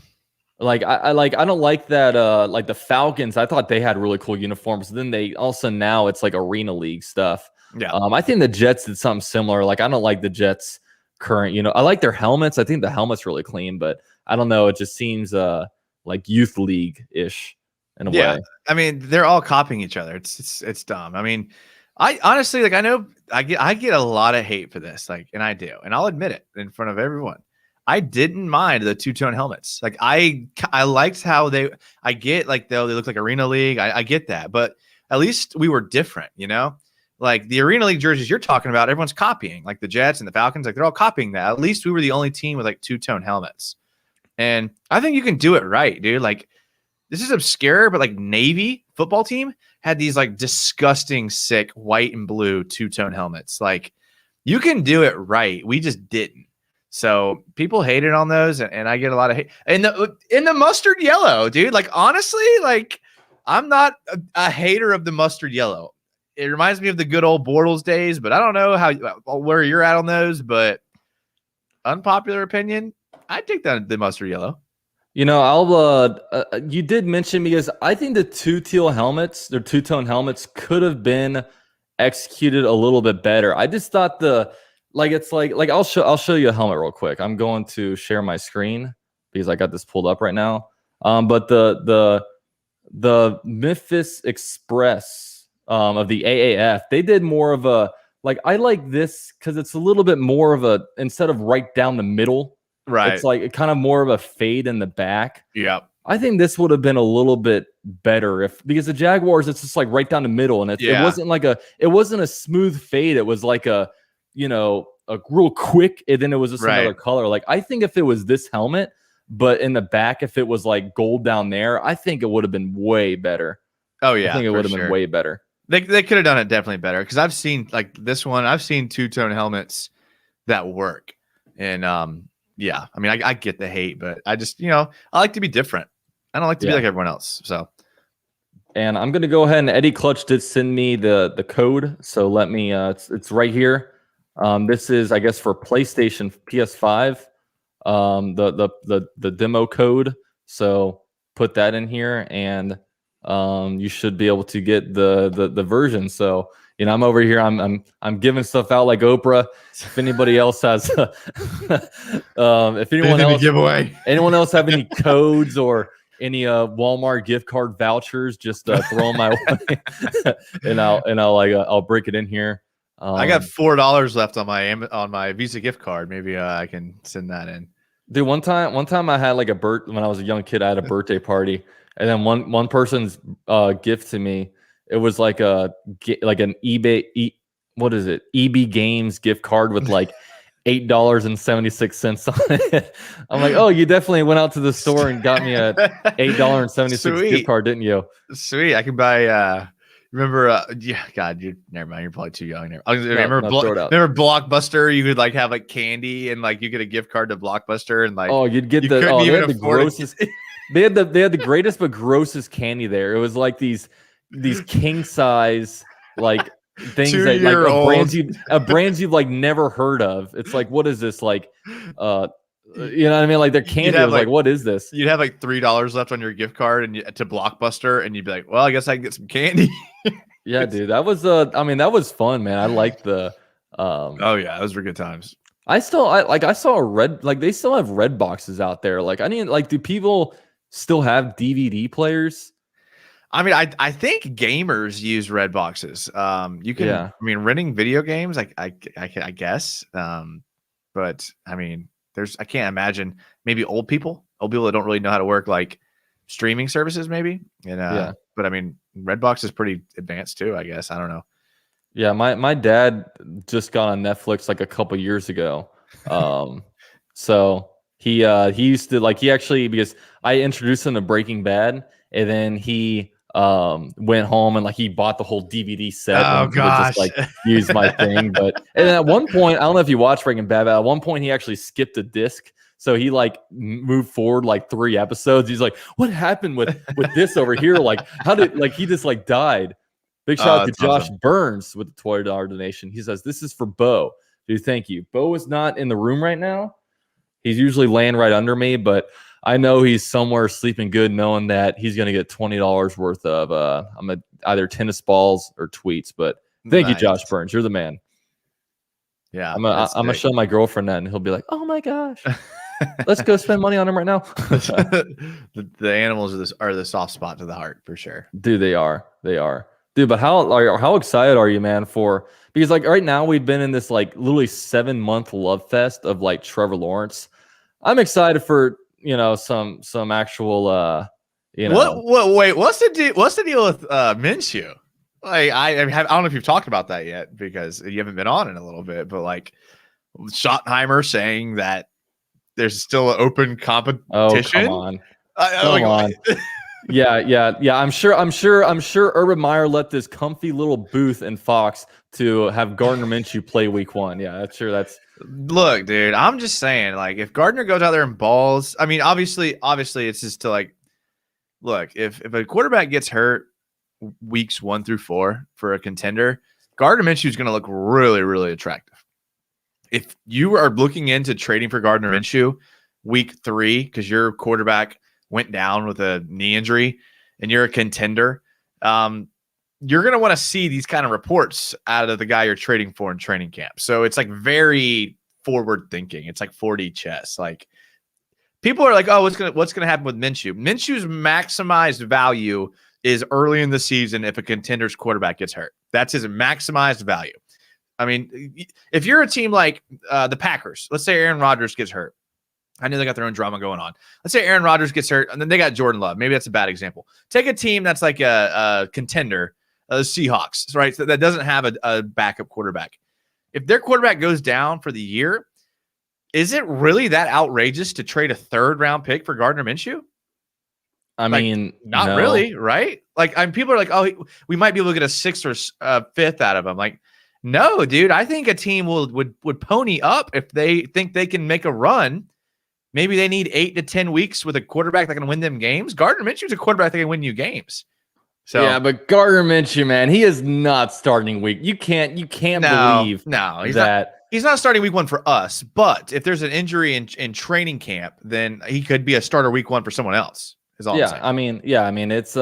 [SPEAKER 4] Like I don't like that like the Falcons. I thought they had really cool uniforms. Then they also now it's like arena league stuff.
[SPEAKER 5] Yeah.
[SPEAKER 4] I think the Jets did something similar. Like I don't like the Jets current, I like their helmets. I think the helmet's really clean, but I don't know, it just seems like youth league-ish. In a way.
[SPEAKER 5] I mean, they're all copying each other. It's dumb. I mean, I honestly like I know I get a lot of hate for this, like, and I do, and I'll admit it in front of everyone. I didn't mind the two-tone helmets. Like I liked how I get like they look like Arena League. I get that, but at least we were different, Like the Arena League jerseys you're talking about, everyone's copying. Like the Jets and the Falcons, like they're all copying that. At least we were the only team with like two-tone helmets, and I think you can do it right, dude. Like. This is obscure, but like Navy football team had these like disgusting, sick white and blue two-tone helmets. Like you can do it right. We just didn't. So people hated on those, and I get a lot of hate. In the mustard yellow, dude. Like honestly, like I'm not a hater of the mustard yellow. It reminds me of the good old Bortles days, but I don't know where you're at on those. But unpopular opinion, I take the mustard yellow.
[SPEAKER 4] I'll you did mention because I think the two-tone helmets could have been executed a little bit better. I just thought I'll show you a helmet real quick. I'm going to share my screen because I got this pulled up right now. But the Memphis Express of the AAF, they did more of a I like this because it's a little bit more of instead of right down the middle.
[SPEAKER 5] Right.
[SPEAKER 4] It's like kind of more of a fade in the back.
[SPEAKER 5] Yep.
[SPEAKER 4] I think this would have been a little bit better because the Jaguars, it's just like right down the middle, and it wasn't a smooth fade. It was like a real quick, and then it was just another color. Like I think if it was this helmet, but in the back, if it was like gold down there, I think it would have been way better.
[SPEAKER 5] Oh yeah,
[SPEAKER 4] I think it would have been way better.
[SPEAKER 5] They could have done it definitely better, because I've seen like this one. I've seen two-tone helmets that work, and yeah, I mean I get the hate, but I just I like to be different. I don't like to be like everyone else. So,
[SPEAKER 4] and I'm gonna go ahead, and Eddie Clutch did send me the code, so let me. It's right here. This is, I guess, for PlayStation, PS5. The demo code. So put that in here, and you should be able to get the version. So I'm over here. I'm giving stuff out like Oprah. If anybody else has, if anyone else have any codes or any Walmart gift card vouchers, just throw them my way, and I'll break it in here.
[SPEAKER 5] I got $4 left on my Visa gift card. Maybe I can send that in.
[SPEAKER 4] Dude, one time I had like when I was a young kid, I had a birthday party, and then one person's gift to me, it was like an eBay EB Games gift card with like $8.76 on it. I'm like, oh, you definitely went out to the store and got me a $8.76 gift card, didn't you?
[SPEAKER 5] Sweet. I can buy remember God, never mind, you're probably too young. Remember Blockbuster? You could like have like candy, and like you get a gift card to Blockbuster, and like
[SPEAKER 4] you'd get they had the grossest they had the greatest but grossest candy there. It was like these king size like things that like brands you've like never heard of. It's like, what is this, like you know what I mean? Like their candy was like, what is this?
[SPEAKER 5] You'd have like $3 left on your gift card and to Blockbuster, and you'd be like, well, I guess I can get some candy.
[SPEAKER 4] Yeah, dude, that was that was fun, man. I liked the
[SPEAKER 5] oh yeah, those were good times.
[SPEAKER 4] I saw they still have red boxes out there. Like, do people still have DVD players?
[SPEAKER 5] I mean, I think gamers use red boxes. You can, I mean, renting video games, I guess. But I mean, I can't imagine maybe old people that don't really know how to work like streaming services, maybe. And but I mean, Redbox is pretty advanced too, I guess. I don't know.
[SPEAKER 4] Yeah, my dad just got on Netflix like a couple years ago. So he used to he actually, because I introduced him to Breaking Bad, and then he went home and he bought the whole DVD set.
[SPEAKER 5] Oh gosh,
[SPEAKER 4] just use my thing. And at one point, I don't know if you watched Breaking Bad, but at one point he actually skipped a disc. So he moved forward 3 episodes. He's like, what happened with this over here? Like, how did he just died? Big shout out to Josh Burns with the $20 donation. He says, this is for Bo. Dude, thank you. Bo is not in the room right now. He's usually laying right under me, but I know he's somewhere sleeping good, knowing that he's going to get $20 worth of either tennis balls or tweets. But thank you, Josh Burns. You're the man.
[SPEAKER 5] Yeah,
[SPEAKER 4] I'm gonna show my girlfriend that, and he'll be like, "Oh my gosh, let's go spend money on him right now."
[SPEAKER 5] the animals are the soft spot to the heart for sure.
[SPEAKER 4] Dude, they are. Dude, but how excited are you, man? Because right now we've been in this literally 7-month love fest of Trevor Lawrence. I'm excited for some actual
[SPEAKER 5] Wait, what's the deal with Minshew? I don't know if you've talked about that yet, because you haven't been on in a little bit, but Schottenheimer saying that there's still an open competition.
[SPEAKER 4] Oh, come on. Come on. Yeah. I'm sure Urban Meyer let this comfy little booth in Fox to have Gardner Minshew play week 1. Yeah, that's
[SPEAKER 5] look, dude, I'm just saying, if Gardner goes out there and balls, I mean, obviously it's just to look, if a quarterback gets hurt weeks 1 through 4 for a contender, Gardner Minshew is going to look really, really attractive. If you are looking into trading for Gardner Minshew week 3 because your quarterback went down with a knee injury and you're a contender, you're going to want to see these kind of reports out of the guy you're trading for in training camp. So it's very forward thinking. It's 4D chess. People are oh, what's going to happen with Minshew? Minshew's maximized value is early in the season if a contender's quarterback gets hurt. That's his maximized value. I mean, if you're a team like the Packers, let's say Aaron Rodgers gets hurt, I know they got their own drama going on. Let's say Aaron Rodgers gets hurt, and then they got Jordan Love. Maybe that's a bad example. Take a team that's like a contender, the Seahawks, right? So that doesn't have a backup quarterback. If their quarterback goes down for the year, is it really that outrageous to trade a 3rd-round pick for Gardner Minshew?
[SPEAKER 4] I mean,
[SPEAKER 5] not
[SPEAKER 4] no.
[SPEAKER 5] really, right? Like, people are like, oh, we might be able to get a 6th or 5th out of him. Like, no, dude. I think a team would pony up if they think they can make a run. Maybe they need 8 to 10 weeks with a quarterback that can win them games. Gardner Minshew's a quarterback that can win you games. So
[SPEAKER 4] yeah, but Gardner Minshew, man, he is not starting week. You can't believe
[SPEAKER 5] he's not starting week 1 for us. But if there's an injury in training camp, then he could be a starter week 1 for someone else. Is all I'm saying.
[SPEAKER 4] I mean, it's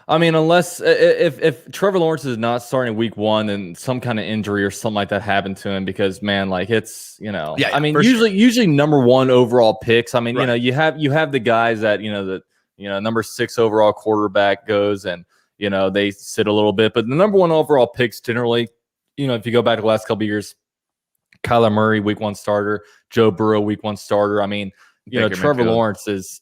[SPEAKER 4] unless if Trevor Lawrence is not starting week 1, then some kind of injury or something like that happened to him, because man, like it's usually number 1 overall picks. I mean,
[SPEAKER 5] right.
[SPEAKER 4] you have the guys that number 6 overall quarterback goes, and they sit a little bit, but the number 1 overall picks generally, if you go back to the last couple of years, Kyler Murray week 1 starter, Joe Burrow week 1 starter. I mean, Trevor Lawrence is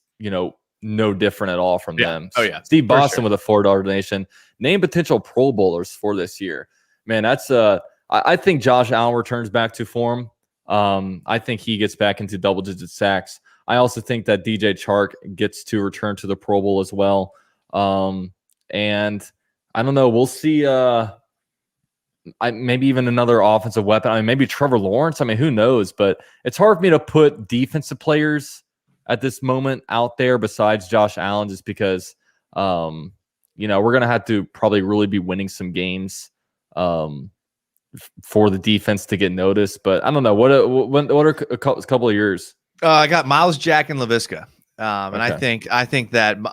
[SPEAKER 4] no different at all from them.
[SPEAKER 5] Oh yeah.
[SPEAKER 4] Steve Boston with a $4 donation. Name potential Pro Bowlers for this year. Man, that's I think Josh Allen returns back to form. I think he gets back into double-digit sacks. I also think that DJ Chark gets to return to the Pro Bowl as well. And I don't know. We'll see. Maybe even another offensive weapon. I mean, maybe Trevor Lawrence. I mean, who knows? But it's hard for me to put defensive players at this moment out there besides Josh Allen, just because, we're going to have to probably really be winning some games for the defense to get noticed. But I don't know. What are a couple of yours?
[SPEAKER 5] I got Miles Jack and LaVisca. And okay. I think that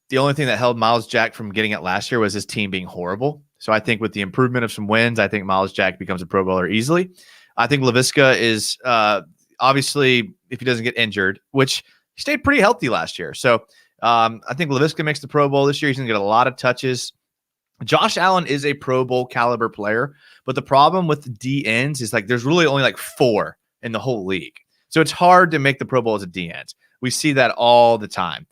[SPEAKER 5] the only thing that held Miles Jack from getting it last year was his team being horrible. So I think with the improvement of some wins, I think Miles Jack becomes a Pro Bowler easily. I think LaVisca is obviously, if he doesn't get injured, which he stayed pretty healthy last year. So I think LaVisca makes the Pro Bowl this year. He's going to get a lot of touches. Josh Allen is a Pro Bowl caliber player, but the problem with the D ends is like there's really only like 4 in the whole league. So it's hard to make the Pro Bowl as a D end. We see that all the time.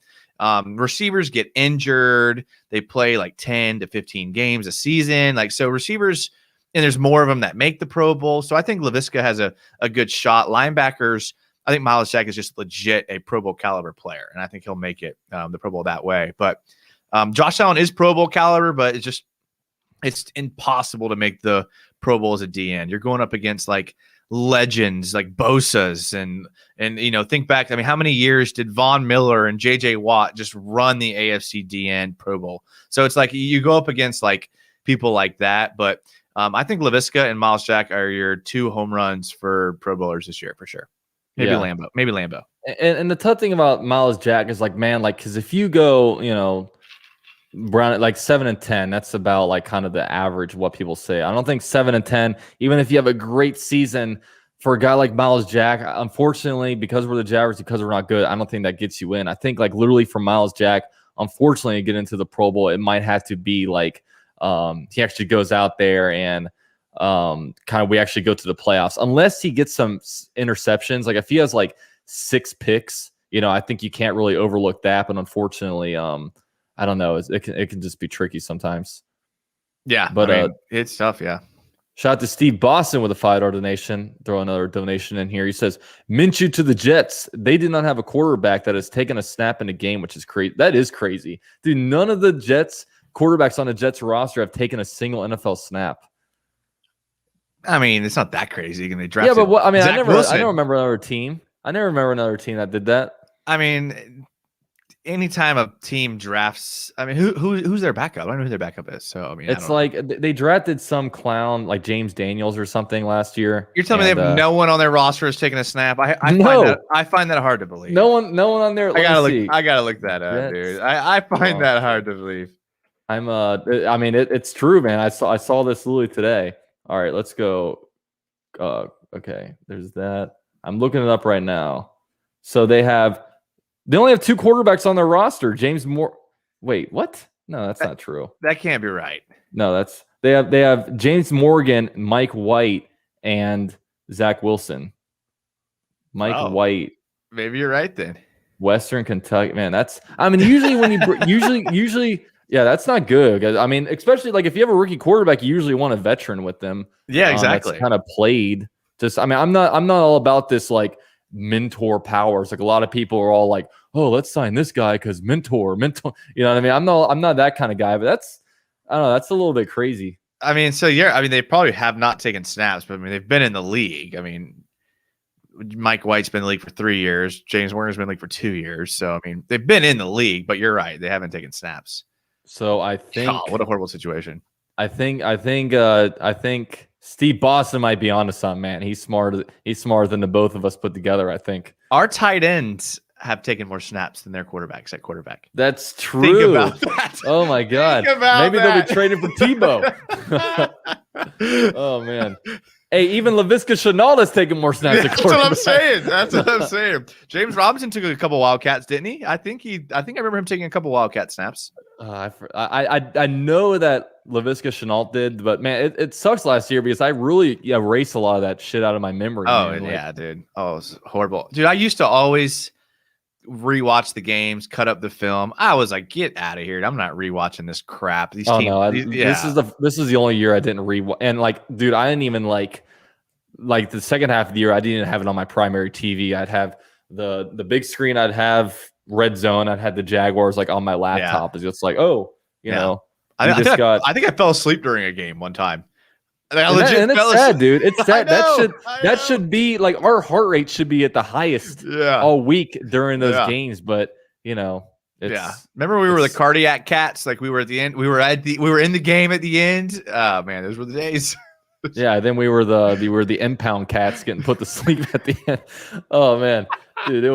[SPEAKER 5] Receivers get injured. They play like 10 to 15 games a season. Like, so receivers, and there's more of them that make the Pro Bowl. So I think LaVisca has a good shot. Linebackers, I think Miles Jack is just legit a Pro Bowl caliber player, and I think he'll make it the Pro Bowl that way. But Josh Allen is Pro Bowl caliber, but it's impossible to make the Pro Bowl as a D end. You're going up against like legends like Bosa's and think back. I mean, how many years did Von Miller and JJ Watt just run the AFC D end Pro Bowl? So it's like you go up against like people like that. But I think LaVisca and Miles Jack are your 2 home runs for Pro Bowlers this year for sure. Maybe Lambeau.
[SPEAKER 4] And the tough thing about Miles Jack is like, man, like, because if you go, Brown at like 7 and 10, that's about like kind of the average of what people say. I don't think 7 and 10, even if you have a great season for a guy like Miles Jack, unfortunately, because we're the Jaguars, because we're not good, I don't think that gets you in. I think like literally for Miles Jack, unfortunately, to get into the Pro Bowl, it might have to be like he actually goes out there and kind of we actually go to the playoffs, unless he gets some interceptions. Like if he has like 6 picks, I think you can't really overlook that. But unfortunately, I don't know. It can just be tricky sometimes.
[SPEAKER 5] Yeah,
[SPEAKER 4] but
[SPEAKER 5] it's tough. Yeah.
[SPEAKER 4] Shout out to Steve Boston with a $5 donation. Throw another donation in here. He says, Minshew to the Jets. They did not have a quarterback that has taken a snap in a game, which is crazy. That is crazy. Dude, none of the Jets quarterbacks on the Jets roster have taken a single NFL snap.
[SPEAKER 5] I mean, it's not that crazy. They drafted
[SPEAKER 4] I don't remember another team. I never remember another team that did that.
[SPEAKER 5] I mean, anytime a team drafts, I mean, who's their backup? I don't know who their backup is. So I mean,
[SPEAKER 4] it's like they drafted some clown like James Daniels or something last year.
[SPEAKER 5] You're telling me they have no one on their roster has taken a snap? I find that hard to believe.
[SPEAKER 4] No one on there.
[SPEAKER 5] I gotta look that up, dude. I find that hard to believe.
[SPEAKER 4] I mean, it's true, man. I saw this literally today. All right, let's go. Okay, there's that. I'm looking it up right now. So they only have 2 quarterbacks on their roster. James Moore. Wait, what? No, that's not true.
[SPEAKER 5] That can't be right.
[SPEAKER 4] No, they have James Morgan, Mike White, and Zach Wilson. Mike
[SPEAKER 5] Oh.
[SPEAKER 4] White.
[SPEAKER 5] Maybe you're right then.
[SPEAKER 4] Western Kentucky, man. Usually when you usually, yeah, that's not good. I mean, especially like if you have a rookie quarterback, you usually want a veteran with them.
[SPEAKER 5] Yeah, exactly.
[SPEAKER 4] That's kind of played. I'm not all about this like mentor powers. Like a lot of people are all like, oh, let's sign this guy because mentor. You know what I mean? I'm not that kind of guy, but I don't know. That's a little bit crazy.
[SPEAKER 5] I mean, so yeah, I mean, they probably have not taken snaps, but I mean, they've been in the league. I mean, Mike White's been in the league for 3 years. James Warner's been in the league for 2 years. So, I mean, they've been in the league, but you're right. They haven't taken snaps.
[SPEAKER 4] So I think
[SPEAKER 5] what a horrible situation.
[SPEAKER 4] I think Steve Boston might be onto something, man. He's smarter than the both of us put together, I think.
[SPEAKER 5] Our tight ends have taken more snaps than their quarterbacks at quarterback.
[SPEAKER 4] That's true.
[SPEAKER 5] Think about that.
[SPEAKER 4] Oh my God. Maybe they'll be traded for Tebow. Oh man. Hey, even Laviska Shenault has taken more snaps at quarterback.
[SPEAKER 5] That's what I'm saying. James Robinson took a couple Wildcats, didn't he? I think I remember him taking a couple Wildcat snaps.
[SPEAKER 4] I know that Laviska Shenault did, but man, it sucks last year because I really erased a lot of that shit out of my memory.
[SPEAKER 5] Oh,
[SPEAKER 4] man.
[SPEAKER 5] yeah, dude. Oh, it was horrible. Dude, I used to always rewatch the games, cut up the film. I was like, get out of here. I'm not rewatching this crap. These teams.
[SPEAKER 4] No, this is the only year I didn't rewatch. And like, dude, I didn't even like the second half of the year. I didn't have it on my primary TV. I'd have the big screen. I'd have Red Zone. I'd have the Jaguars like on my laptop. It's just like, oh, you know. I think
[SPEAKER 5] I fell asleep during a game one time.
[SPEAKER 4] And it's sad, dude. It's sad. That should be like our heart rate should be at the highest all week during those games. But you know,
[SPEAKER 5] remember we were the cardiac cats. Like we were at the end. We were in the game at the end. Oh man, those were the days.
[SPEAKER 4] Yeah. Then we were the impound cats getting put to sleep at the end. Oh man. Dude, it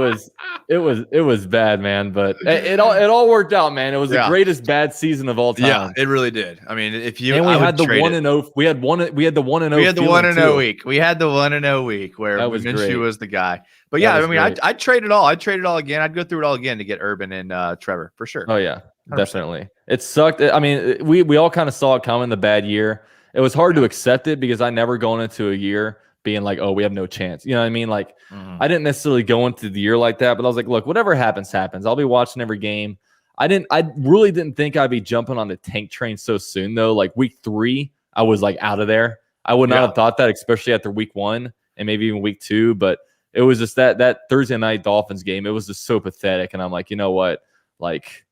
[SPEAKER 4] was bad, man. But it all worked out, man. It was the greatest bad season of all time.
[SPEAKER 5] Yeah, it really did. I mean, we
[SPEAKER 4] had the 1-0. We had the 1-0.
[SPEAKER 5] We had the 1-0 week. We had the 1-0 week where Minshew was the guy. But yeah, I mean, I'd trade it all. I'd trade it all again. I'd go through it all again to get Urban and Trevor for sure.
[SPEAKER 4] Oh yeah, 100%. Definitely. It sucked. I mean, we all kind of saw it coming the bad year. It was hard to accept it because I never going into a year being like, oh, we have no chance. You know what I mean? Like, I didn't necessarily go into the year like that, but I was like, look, whatever happens, happens. I'll be watching every game. I really didn't think I'd be jumping on the tank train so soon, though. Like week 3, I was like out of there. I would not have thought that, especially after week 1 and maybe even week 2. But it was just that Thursday night Dolphins game. It was just so pathetic. And I'm like, you know what? Like,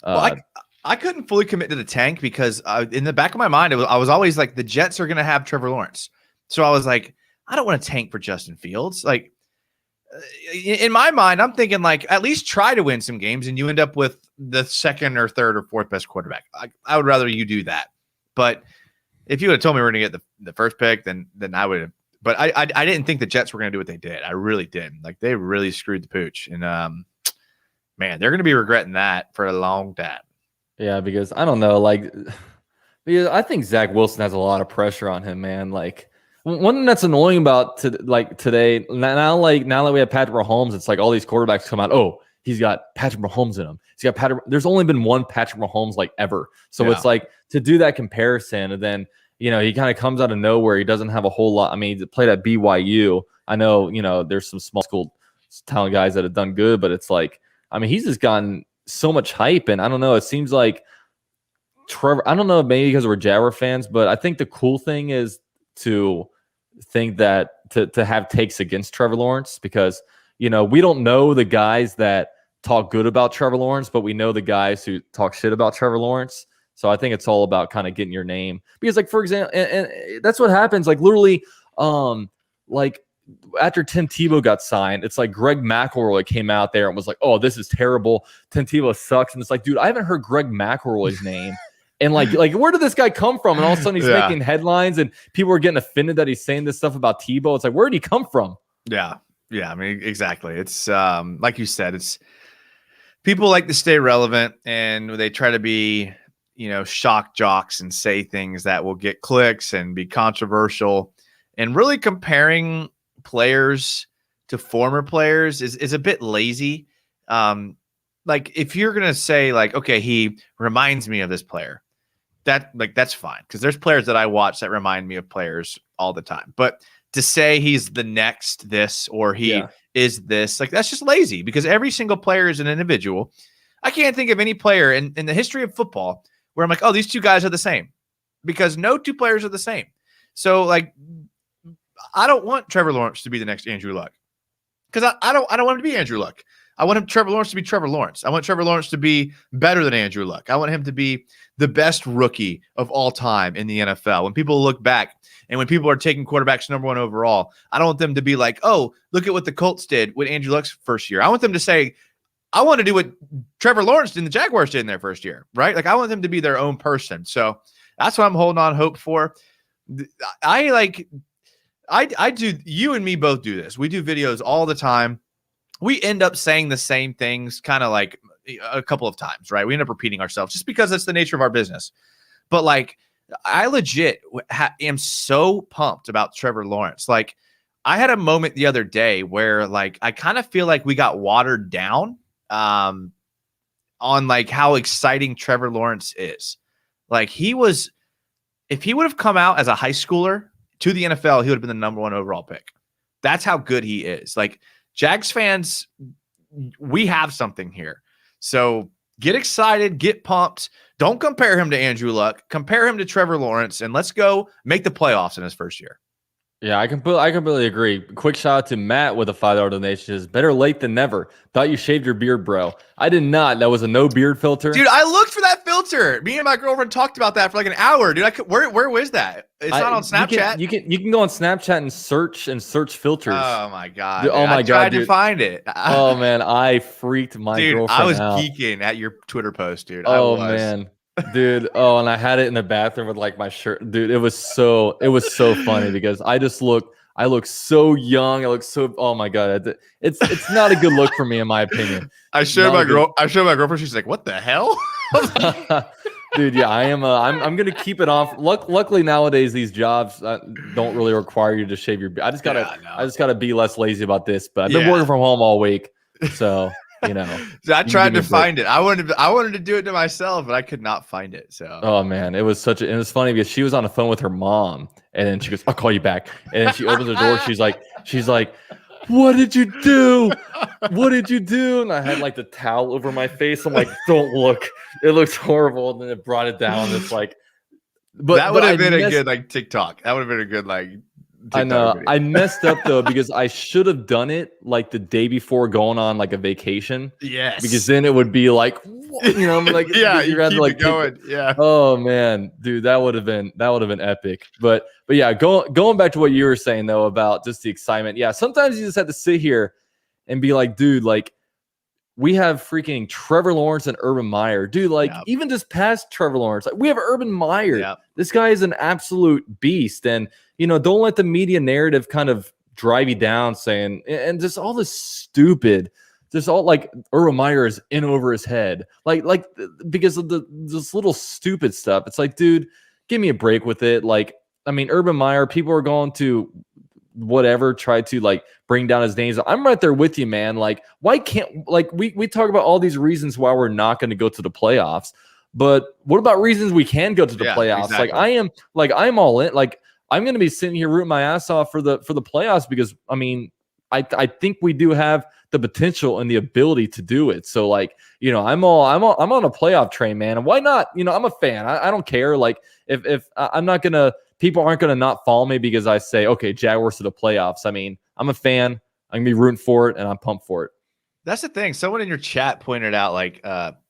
[SPEAKER 5] I couldn't fully commit to the tank because in the back of my mind, I was always like, the Jets are going to have Trevor Lawrence. So I was like, I don't want to tank for Justin Fields. Like in my mind, I'm thinking like at least try to win some games and you end up with the second or third or fourth best quarterback. I would rather you do that. But if you would have told me we're going to get the first pick, then I would have. But I didn't think the Jets were going to do what they did. I really didn't. Like they really screwed the pooch. And man, they're going to be regretting that for a long time. Yeah,
[SPEAKER 4] because I don't know, because I think Zach Wilson has a lot of pressure on him, man. Like one thing that's annoying about today, now that we have Patrick Mahomes, it's like all these quarterbacks come out. Oh, he's got Patrick Mahomes in him. There's only been one Patrick Mahomes like ever. So it's like to do that comparison, and then he kind of comes out of nowhere. He doesn't have a whole lot. I mean, he played at BYU. I know there's some small school talent guys that have done good, but it's like, I mean, he's just gotten so much hype, and I don't know. It seems like Trevor. I don't know, maybe because we're Jaguar fans, but I think the cool thing is to think that to have takes against Trevor Lawrence, because we don't know the guys that talk good about Trevor Lawrence, but we know the guys who talk shit about Trevor Lawrence. So I think it's all about kind of getting your name, because like, for example, and that's what happens. Like literally, like after Tim Tebow got signed, it's like Greg McElroy came out there and was like, oh, this is terrible. Tim Tebow sucks. And it's like, dude, I haven't heard Greg McElroy's name. And like, where did this guy come from? And all of a sudden he's making headlines and people are getting offended that he's saying this stuff about Tebow. It's like, where did he come from?
[SPEAKER 5] Yeah. Yeah. I mean, exactly. It's like you said, it's people like to stay relevant and they try to be, shock jocks and say things that will get clicks and be controversial, and really comparing players to former players is a bit lazy. Like if you're going to say like, okay, he reminds me of this player, that's fine. Cause there's players that I watch that remind me of players all the time, but to say he's the next this or he is this. Like, that's just lazy because every single player is an individual. I can't think of any player in the history of football where I'm like, oh, these two guys are the same, because no two players are the same. So, like, I don't want Trevor Lawrence to be the next Andrew Luck, because I don't want him to be Andrew Luck. I want Trevor Lawrence to be Trevor Lawrence. I want Trevor Lawrence to be better than Andrew Luck. I want him to be the best rookie of all time in the NFL. When people look back and when people are taking quarterbacks number 1 overall, I don't want them to be like, oh, look at what the Colts did with Andrew Luck's first year. I want them to say, I want to do what Trevor Lawrence and the Jaguars did in their first year, right? Like, I want them to be their own person. So that's what I'm holding on hope for. I do. You and me both do this. We do videos all the time. We end up saying the same things kind of like a couple of times, right? We end up repeating ourselves just because that's the nature of our business. But like, I legit am so pumped about Trevor Lawrence. Like, I had a moment the other day where like, I kind of feel like we got watered down on like how exciting Trevor Lawrence is. Like, if he would have come out as a high schooler to the NFL, he would have been the number 1 overall pick. That's how good he is. Like, Jags fans, we have something here. So get excited, get pumped. Don't compare him to Andrew Luck. Compare him to Trevor Lawrence, and let's go make the playoffs in his first year.
[SPEAKER 4] Yeah, I completely agree. Quick shout out to Matt with a $5 donation. Says, better late than never. Thought you shaved your beard, bro. I did not. That was a no beard filter.
[SPEAKER 5] Dude, I looked for that filter. Me and my girlfriend talked about that for like an hour. Dude, where was that? It's not on Snapchat.
[SPEAKER 4] You can go on Snapchat and search filters.
[SPEAKER 5] Oh my god.
[SPEAKER 4] Dude,
[SPEAKER 5] I tried to find it.
[SPEAKER 4] Oh man, I freaked my girlfriend out.
[SPEAKER 5] I was geeking at your Twitter post, dude.
[SPEAKER 4] Oh man. Dude, and I had it in the bathroom with like my shirt. Dude, it was so funny because I look so young. I look so, oh my god, it's not a good look for me in my opinion.
[SPEAKER 5] I showed my girlfriend. She's like, "What the hell?"
[SPEAKER 4] Dude, yeah, I am. I'm gonna keep it off. Luckily nowadays these jobs don't really require you to shave your beard. I just gotta be less lazy about this. But I've been working from home all week, so. You know,
[SPEAKER 5] so I tried to find it. I wanted to do it to myself, but I could not find it. So,
[SPEAKER 4] oh man, it was it was funny because she was on the phone with her mom, and then she goes, "I'll call you back." And then she opens the door. She's like, "What did you do? What did you do?" And I had like the towel over my face. I'm like, "Don't look. It looks horrible." And then it brought it down. It's like, but
[SPEAKER 5] that would have been a good like TikTok. That would have been a good like.
[SPEAKER 4] I know. Video. I messed up though because I should have done it like the day before going on like a vacation.
[SPEAKER 5] Yes.
[SPEAKER 4] Because then it would be like, you know, I'm like,
[SPEAKER 5] yeah, you keep like going. Yeah.
[SPEAKER 4] Oh man, dude, that would have been epic. But yeah, going back to what you were saying though about just the excitement. Yeah, sometimes you just have to sit here and be like, dude, like we have freaking Trevor Lawrence and Urban Meyer. Dude, like even just past Trevor Lawrence, like we have Urban Meyer. Yep. This guy is an absolute beast. And you know, don't let the media narrative kind of drive you down saying, and just all this stupid, just all like Urban Meyer is in over his head. Like because of this little stupid stuff. It's like, dude, give me a break with it. Like, I mean, Urban Meyer, people are going to whatever, try to like bring down his names. I'm right there with you, man. Like, why can't, like, we talk about all these reasons why we're not going to go to the playoffs, but what about reasons we can go to the playoffs? Exactly. I'm all in. Like, I'm going to be sitting here rooting my ass off for the playoffs because I mean, I think we do have the potential and the ability to do it. So like, you know, I'm on a playoff train, man. And why not? You know, I'm a fan. I don't care. Like if I'm not going to, people aren't going to not follow me because I say, okay, Jaguars to the playoffs. I mean, I'm a fan. I'm going to be rooting for it and I'm pumped for it.
[SPEAKER 5] That's the thing. Someone in your chat pointed out like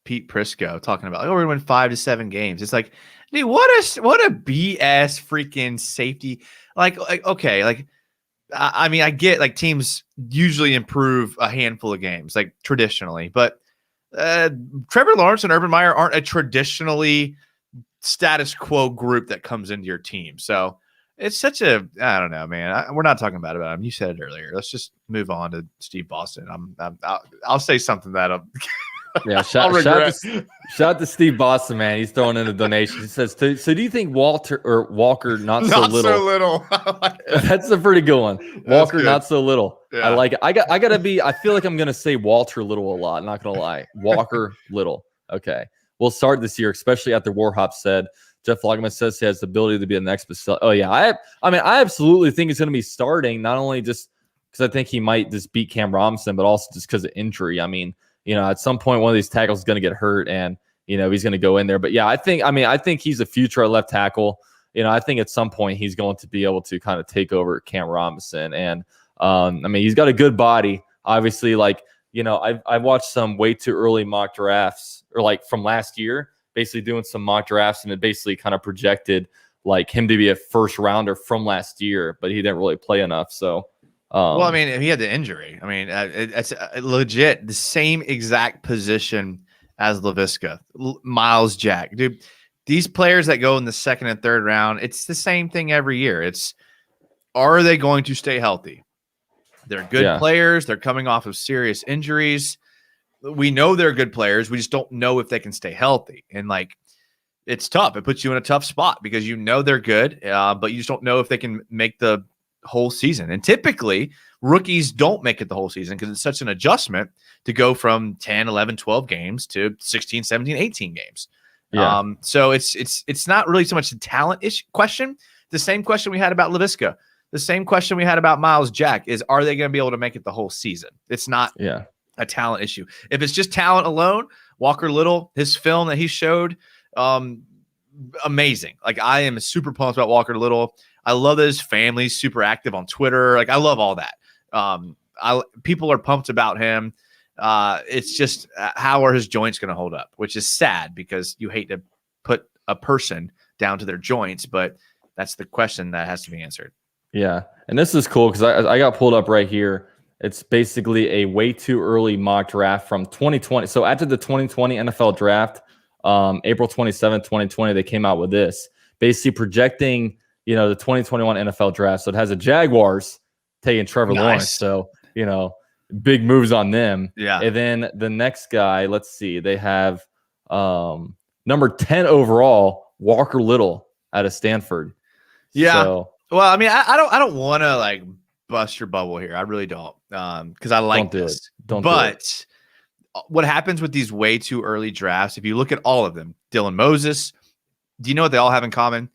[SPEAKER 5] Pete Prisco talking about, oh, we're going to win 5 to 7 games. It's like, dude, what a BS freaking safety. Like okay, like I mean, I get like teams usually improve a handful of games, like traditionally, but Trevor Lawrence and Urban Meyer aren't a traditionally status quo group that comes into your team. So it's such a, I don't know, man. We're not talking about him. You said it earlier. Let's just move on to Steve Boston. I'll say something that
[SPEAKER 4] yeah, shout out to Steve Boston, man. He's throwing in a donation. He says, so do you think Walker not so little? That's a pretty good one. Walker not so little. Yeah. I like it. I feel like I'm gonna say Walter Little a lot, not gonna lie. Walker Little. Okay. We'll start this year, especially after Warhop said Jeff Logman says he has the ability to be the next Baselli. Oh yeah, I mean, I absolutely think he's going to be starting, not only just because I think he might just beat Cam Robinson, but also just because of injury. I mean, at some point one of these tackles is going to get hurt, and he's going to go in there. But yeah, I think he's a future at left tackle. I think at some point he's going to be able to kind of take over Cam Robinson, and I mean, he's got a good body. Obviously, I've watched some way too early mock drafts, or from last year, basically doing some mock drafts, and it basically kind of projected him to be a first rounder from last year, but he didn't really play enough. So,
[SPEAKER 5] well, I mean, he had the injury. I mean, it's legit the same exact position as Laviska, Miles Jack, dude. These players that go in the second and third round, it's the same thing every year. Are they going to stay healthy? They're good players. They're coming off of serious injuries. We know they're good players. We just don't know if they can stay healthy. And it's tough. It puts you in a tough spot because they're good, but you just don't know if they can make the whole season. And typically rookies don't make it the whole season because it's such an adjustment to go from 10, 11, 12 games to 16, 17, 18 games. Yeah. So it's not really so much a talent question. The same question we had about Laviska. The same question we had about Miles Jack is, are they going to be able to make it the whole season? It's not a talent issue. If it's just talent alone, Walker Little, his film that he showed, amazing. I am super pumped about Walker Little. I love that his family's super active on Twitter. I love all that. People are pumped about him. It's just how are his joints going to hold up, which is sad because you hate to put a person down to their joints, but that's the question that has to be answered.
[SPEAKER 4] Yeah, and this is cool because I got pulled up right here. It's basically a way too early mock draft from 2020. So after the 2020 NFL draft, April 27, 2020, they came out with this, basically projecting, the 2021 NFL draft. So it has the Jaguars taking Trevor Lawrence. So, big moves on them.
[SPEAKER 5] Yeah.
[SPEAKER 4] And then the next guy, let's see, they have number 10 overall, Walker Little out of Stanford.
[SPEAKER 5] Yeah.
[SPEAKER 4] So,
[SPEAKER 5] well, I mean, I don't want to bust your bubble here. I really don't. Because I like this. But what happens with these way too early drafts, if you look at all of them, Dylan Moses, do you know what they all have in common?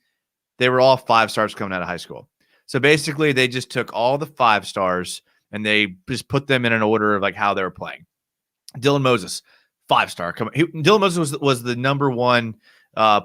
[SPEAKER 5] They were all 5 stars coming out of high school. So basically they just took all the 5 stars and they just put them in an order of how they were playing. Dylan Moses, 5-star. Dylan Moses was the number 1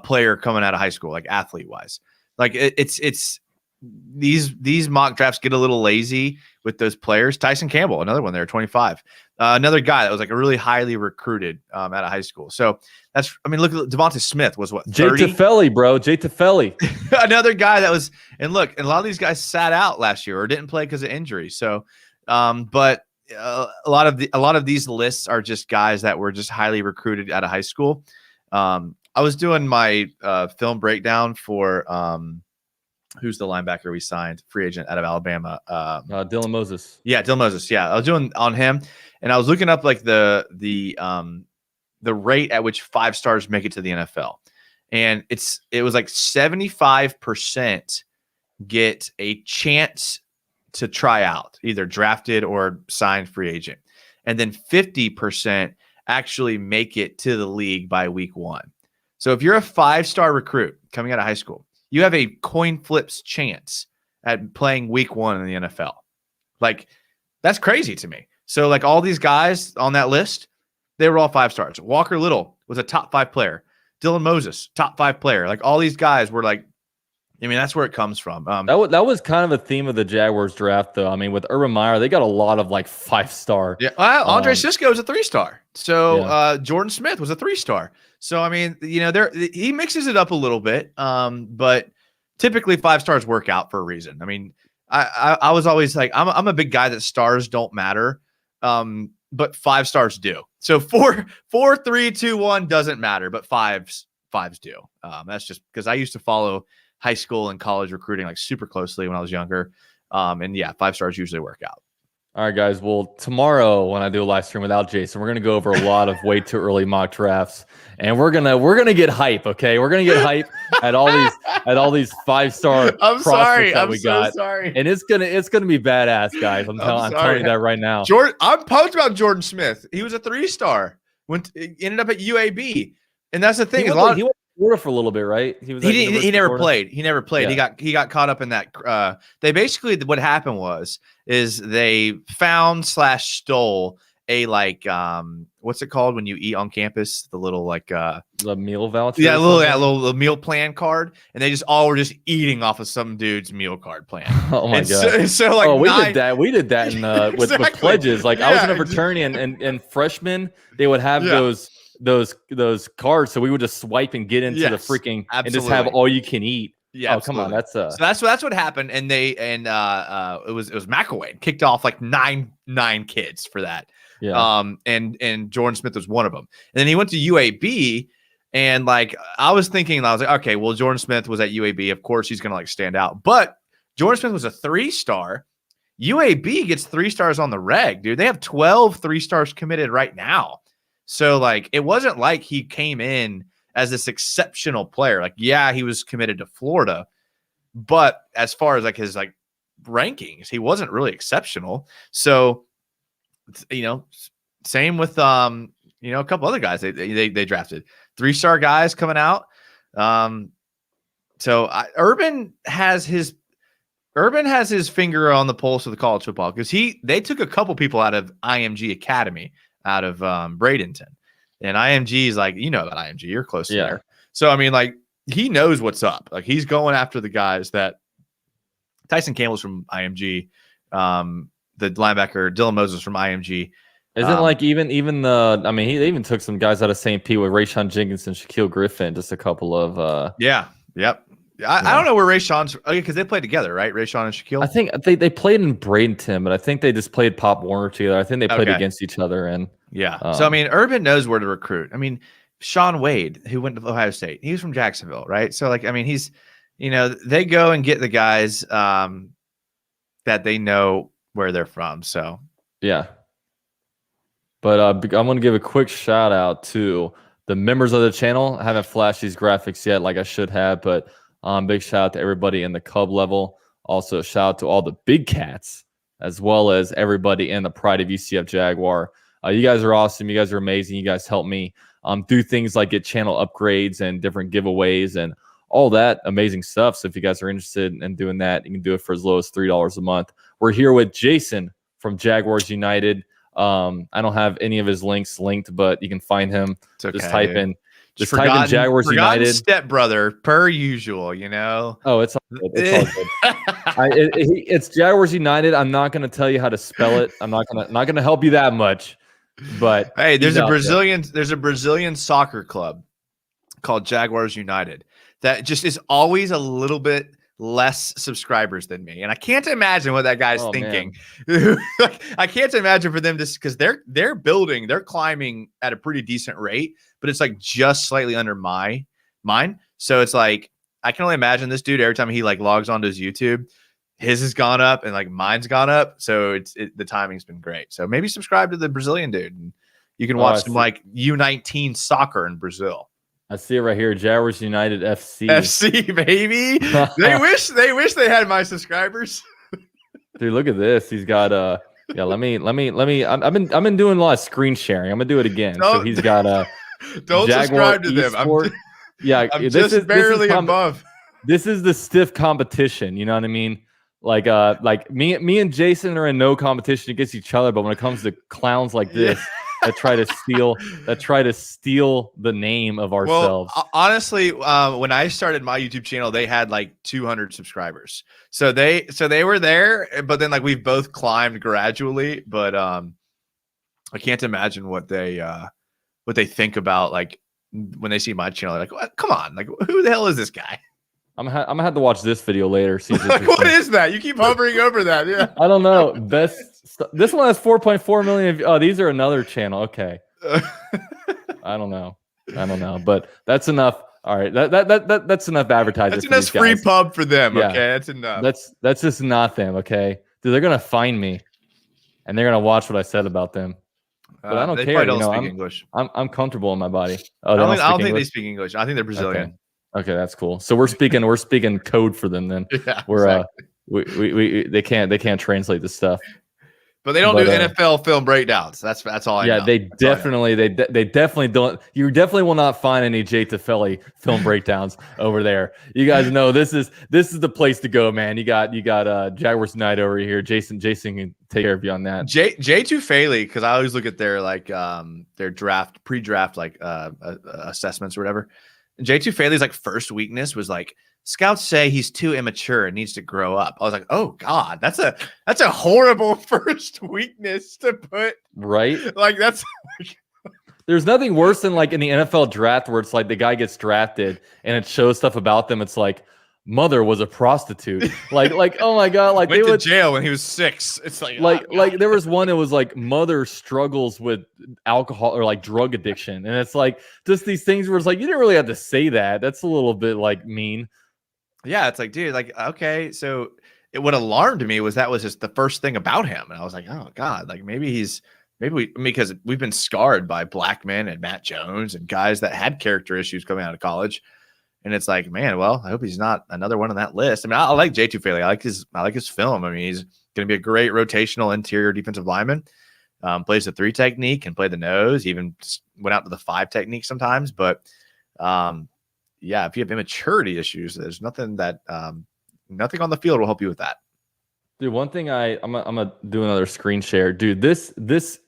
[SPEAKER 5] player coming out of high school, athlete wise. It's these mock drafts get a little lazy with those players. Tyson Campbell, another one there, 25. Another guy that was a really highly recruited out of high school. So look at Devonta Smith was what? 30?
[SPEAKER 4] Jay Tufele, bro. Jay Tufele.
[SPEAKER 5] Another guy that was, and look, and a lot of these guys sat out last year or didn't play because of injury. So, but a lot of these lists are just guys that were just highly recruited out of high school. I was doing my film breakdown for who's the linebacker we signed, free agent out of Alabama?
[SPEAKER 4] Dylan Moses.
[SPEAKER 5] Yeah, Dylan Moses. Yeah, I was doing on him, and I was looking up the rate at which 5 stars make it to the NFL, and it was 75% get a chance to try out, either drafted or signed free agent, and then 50% actually make it to the league by week 1. So if you're a 5-star recruit coming out of high school, you have a coin flips chance at playing week 1 in the NFL. That's crazy to me. So all these guys on that list, they were all 5 stars. Walker Little was a top 5 player. Dylan Moses, top 5 player. All these guys were that's where it comes from.
[SPEAKER 4] That was kind of a theme of the Jaguars draft, though. I mean, with Urban Meyer, they got a lot of 5-star.
[SPEAKER 5] Yeah, well, Andre Cisco is a 3-star. So Jordan Smith was a 3-star. So I mean, he mixes it up a little bit, but typically 5 stars work out for a reason. I mean, I was always I'm a big guy that stars don't matter, but 5 stars do. So 4, 3, 2, 1 doesn't matter, but fives do. That's just because I used to follow high school and college recruiting super closely when I was younger, and 5 stars usually work out.
[SPEAKER 4] All right, guys. Well, tomorrow when I do a live stream without Jason, we're gonna go over a lot of way too early mock drafts, and we're gonna get hype. Okay, we're gonna get hype at all these 5-star prospects that we got.
[SPEAKER 5] Sorry,
[SPEAKER 4] and it's gonna be badass, guys. I'm telling you that right now.
[SPEAKER 5] I'm pumped about Jordan Smith. He was a 3-star. Ended up at UAB, and that's the thing.
[SPEAKER 4] He went Florida for a little bit, right?
[SPEAKER 5] He never played. He never played.
[SPEAKER 4] Yeah.
[SPEAKER 5] He got caught up in that. They basically, what happened is they found / stole a what's it called when you eat on campus? The little
[SPEAKER 4] the meal voucher.
[SPEAKER 5] Yeah, little meal plan card, and they were just eating off of some dude's meal card plan.
[SPEAKER 4] Oh my god!
[SPEAKER 5] So like,
[SPEAKER 4] we did that in, with pledges. Like I was in a fraternity, and freshmen they would have those cards, so we would just swipe and get into the freaking and just have all you can eat.
[SPEAKER 5] Yeah,
[SPEAKER 4] come on, that's
[SPEAKER 5] so that's what happened, and it was McElwain kicked off like nine kids for that.
[SPEAKER 4] Yeah.
[SPEAKER 5] And Jordan Smith was one of them, and then he went to UAB. And like, I was like, okay, well, Jordan Smith was at UAB. Of course, he's going to like stand out. But Jordan Smith was a 3-star. UAB gets 3 stars on the reg, dude. They have 12 3-stars committed right now. So like, it wasn't like he came in as this exceptional player. Like, yeah, he was committed to Florida, but as far as like his like rankings, he wasn't really exceptional. So, same with a couple other guys they drafted 3-star guys coming out. So Urban has his finger on the pulse of the college football, because they took a couple people out of IMG Academy, out of Bradenton, and IMG is like, about IMG, you're close to there. So I mean, like, he knows what's up. Like, he's going after the guys that Tyson Campbell's from IMG, the linebacker Dylan Moses from IMG.
[SPEAKER 4] Isn't like even they even took some guys out of St. Pete with Rayshon Jenkins and Shaquille Griffin, just a couple of
[SPEAKER 5] Yep. I don't know where Rayshon's, because they played together, right? Rayshon and Shaquille.
[SPEAKER 4] I think they played in Bradenton, but I think they just played Pop Warner together. I think they played against each other, and
[SPEAKER 5] so I mean, Urban knows where to recruit. I mean, Sean Wade, who went to Ohio State, he was from Jacksonville, right? So like, I mean, he's they go and get the guys that they know where they're from. So
[SPEAKER 4] yeah. But I'm going to give a quick shout out to the members of the channel. I haven't flashed these graphics yet like I should have, but big shout out to everybody in the Cub level. Also, shout out to all the big cats, as well as everybody in the Pride of UCF Jaguar. You guys are awesome. You guys are amazing. You guys help me do things like get channel upgrades and different giveaways and all that amazing stuff. So if you guys are interested in doing that, you can do it for as low as $3 a month. We're here with Jason from Jaguars United. I don't have any of his links linked, but you can find him.
[SPEAKER 5] It's okay,
[SPEAKER 4] just type in Jaguars United.
[SPEAKER 5] Stepbrother, per usual,
[SPEAKER 4] Oh, it's all good. It's all good. It's Jaguars United. I'm not going to tell you how to spell it. I'm not going to help you that much. But
[SPEAKER 5] hey, there's a Brazilian soccer club called Jaguars United that just is always a little bit less subscribers than me, and I can't imagine what that guy's thinking. Like, I can't imagine for them to, because they're climbing at a pretty decent rate, but it's like just slightly under mine. So it's like, I can only imagine this dude, every time he like logs onto his YouTube, his has gone up and like mine's gone up. So the timing's been great. So maybe subscribe to the Brazilian dude, and you can watch some like U19 soccer in Brazil.
[SPEAKER 4] I see it right here. Jaguars United FC.
[SPEAKER 5] FC, baby. They wish they had my subscribers.
[SPEAKER 4] Dude, look at this. He's got let me I've been doing a lot of screen sharing. I'm gonna do it again. So he's got
[SPEAKER 5] don't
[SPEAKER 4] Jaguar
[SPEAKER 5] subscribe to them. I'm
[SPEAKER 4] this is
[SPEAKER 5] barely above.
[SPEAKER 4] This is the stiff competition, you know what I mean? Like me and Jason are in no competition against each other, but when it comes to clowns like this, that try to steal the name of ourselves.
[SPEAKER 5] Well, honestly, when I started my YouTube channel, they had like 200 subscribers. So they were there, but then like we've both climbed gradually. But I can't imagine what they think about, like, when they see my channel. They're like, what? Come on, like, who the hell is this guy?
[SPEAKER 4] I'm gonna have to watch this video later. See
[SPEAKER 5] like, what is that? You keep hovering over that. Yeah.
[SPEAKER 4] I don't know. This one has 4.4 million. Oh, these are another channel. Okay. I don't know. But that's enough. All right. That's enough advertising.
[SPEAKER 5] That's enough free pub for them.
[SPEAKER 4] Yeah.
[SPEAKER 5] Okay. That's enough.
[SPEAKER 4] That's just not them. Okay. Dude, they're gonna find me, and they're gonna watch what I said about them. But I don't
[SPEAKER 5] they
[SPEAKER 4] care.
[SPEAKER 5] Don't speak English.
[SPEAKER 4] I'm comfortable in my body. Oh,
[SPEAKER 5] I don't think they speak English. I think they're Brazilian.
[SPEAKER 4] Okay, that's cool. So we're speaking code for them then.
[SPEAKER 5] Yeah,
[SPEAKER 4] we're exactly. We they can't translate this stuff.
[SPEAKER 5] But they don't do NFL film breakdowns. That's all I know.
[SPEAKER 4] Yeah, they definitely don't. You definitely will not find any Jay Tufele film breakdowns over there. You guys know this is the place to go, man. You got Jaguars Night over here. Jason can take care of you on that.
[SPEAKER 5] Jay Tufele, because I always look at their their pre-draft assessments or whatever. And Jay Tufele's first weakness was scouts say he's too immature and needs to grow up. I was like, oh God, that's a horrible first weakness to put.
[SPEAKER 4] Right.
[SPEAKER 5] That's
[SPEAKER 4] there's nothing worse than in the NFL draft where it's the guy gets drafted and it shows stuff about them. It's mother was a prostitute. Oh my God.
[SPEAKER 5] Went to jail when he was 6. It's
[SPEAKER 4] there was one that was mother struggles with alcohol or drug addiction. And it's just these things where it's you didn't really have to say that. That's a little bit mean.
[SPEAKER 5] Yeah, it's dude, okay. So what alarmed me was that was just the first thing about him. And I was like, oh God, because we've been scarred by Blackman and Matt Jones and guys that had character issues coming out of college. And it's man, well, I hope he's not another one on that list. I mean, I like Jay Tufele. I like his film. I mean, he's going to be a great rotational interior defensive lineman. Plays the 3 technique and play the nose. Even went out to the 5 technique sometimes. But yeah, if you have immaturity issues, there's nothing that nothing on the field will help you with that.
[SPEAKER 4] Dude, one thing I'm gonna do another screen share. Dude, this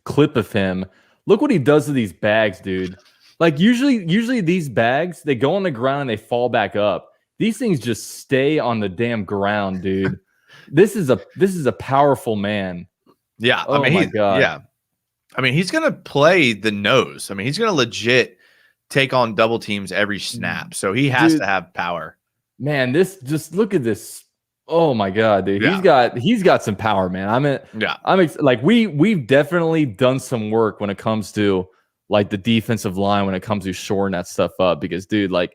[SPEAKER 4] clip of him, look what he does to these bags, dude. Usually these bags, they go on the ground and they fall back up. These things just stay on the damn ground, dude. This is a powerful man.
[SPEAKER 5] Yeah.
[SPEAKER 4] Oh my God.
[SPEAKER 5] Yeah. I mean, he's gonna play the nose. I mean, he's gonna legit take on double teams every snap. So he has to have power.
[SPEAKER 4] Man, just look at this. Oh my God, dude.
[SPEAKER 5] Yeah.
[SPEAKER 4] He's got some power, man. We've definitely done some work when it comes to the defensive line, when it comes to shoring that stuff up, because dude, and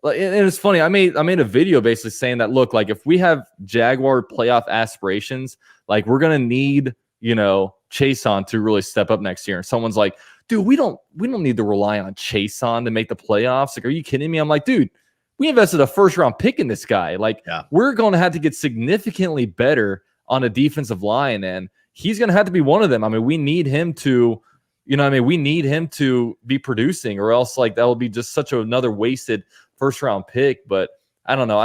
[SPEAKER 4] it's funny. I made a video basically saying that, look, if we have Jaguar playoff aspirations, we're going to need, Chason to really step up next year. And someone's like, dude, we don't need to rely on Chason to make the playoffs. Are you kidding me? I'm like, dude, we invested a first round pick in this guy. We're going to have to get significantly better on a defensive line, and he's going to have to be one of them. I mean, we need him to, we need him to be producing, or else that will be just such another wasted first round pick. But I don't know.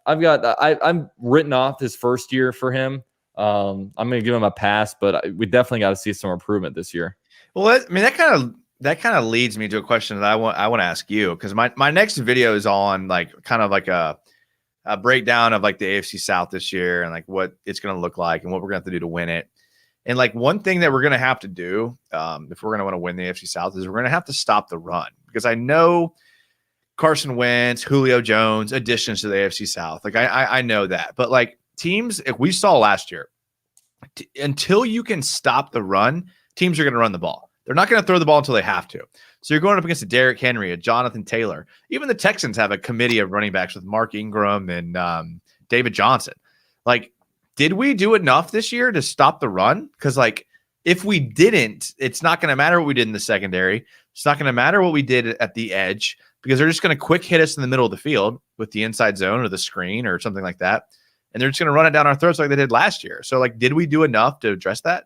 [SPEAKER 4] I'm written off his first year for him. I'm going to give him a pass, but we definitely got to see some improvement this year.
[SPEAKER 5] Well, that kind of leads me to a question that I want to ask you, because my next video is on a breakdown of the AFC South this year and what it's going to look like and what we're going to have to do to win it. And one thing that we're going to have to do if we're going to want to win the AFC South is we're going to have to stop the run, because I know Carson Wentz, Julio Jones, additions to the AFC South. I know that, but teams, if we saw last year, until you can stop the run, teams are going to run the ball. They're not going to throw the ball until they have to. So you're going up against a Derrick Henry, a Jonathan Taylor. Even the Texans have a committee of running backs with Mark Ingram and David Johnson. Did we do enough this year to stop the run? Because if we didn't, it's not going to matter what we did in the secondary. It's not going to matter what we did at the edge, because they're just going to quick hit us in the middle of the field with the inside zone or the screen or something like that. And they're just going to run it down our throats like they did last year. So did we do enough to address that?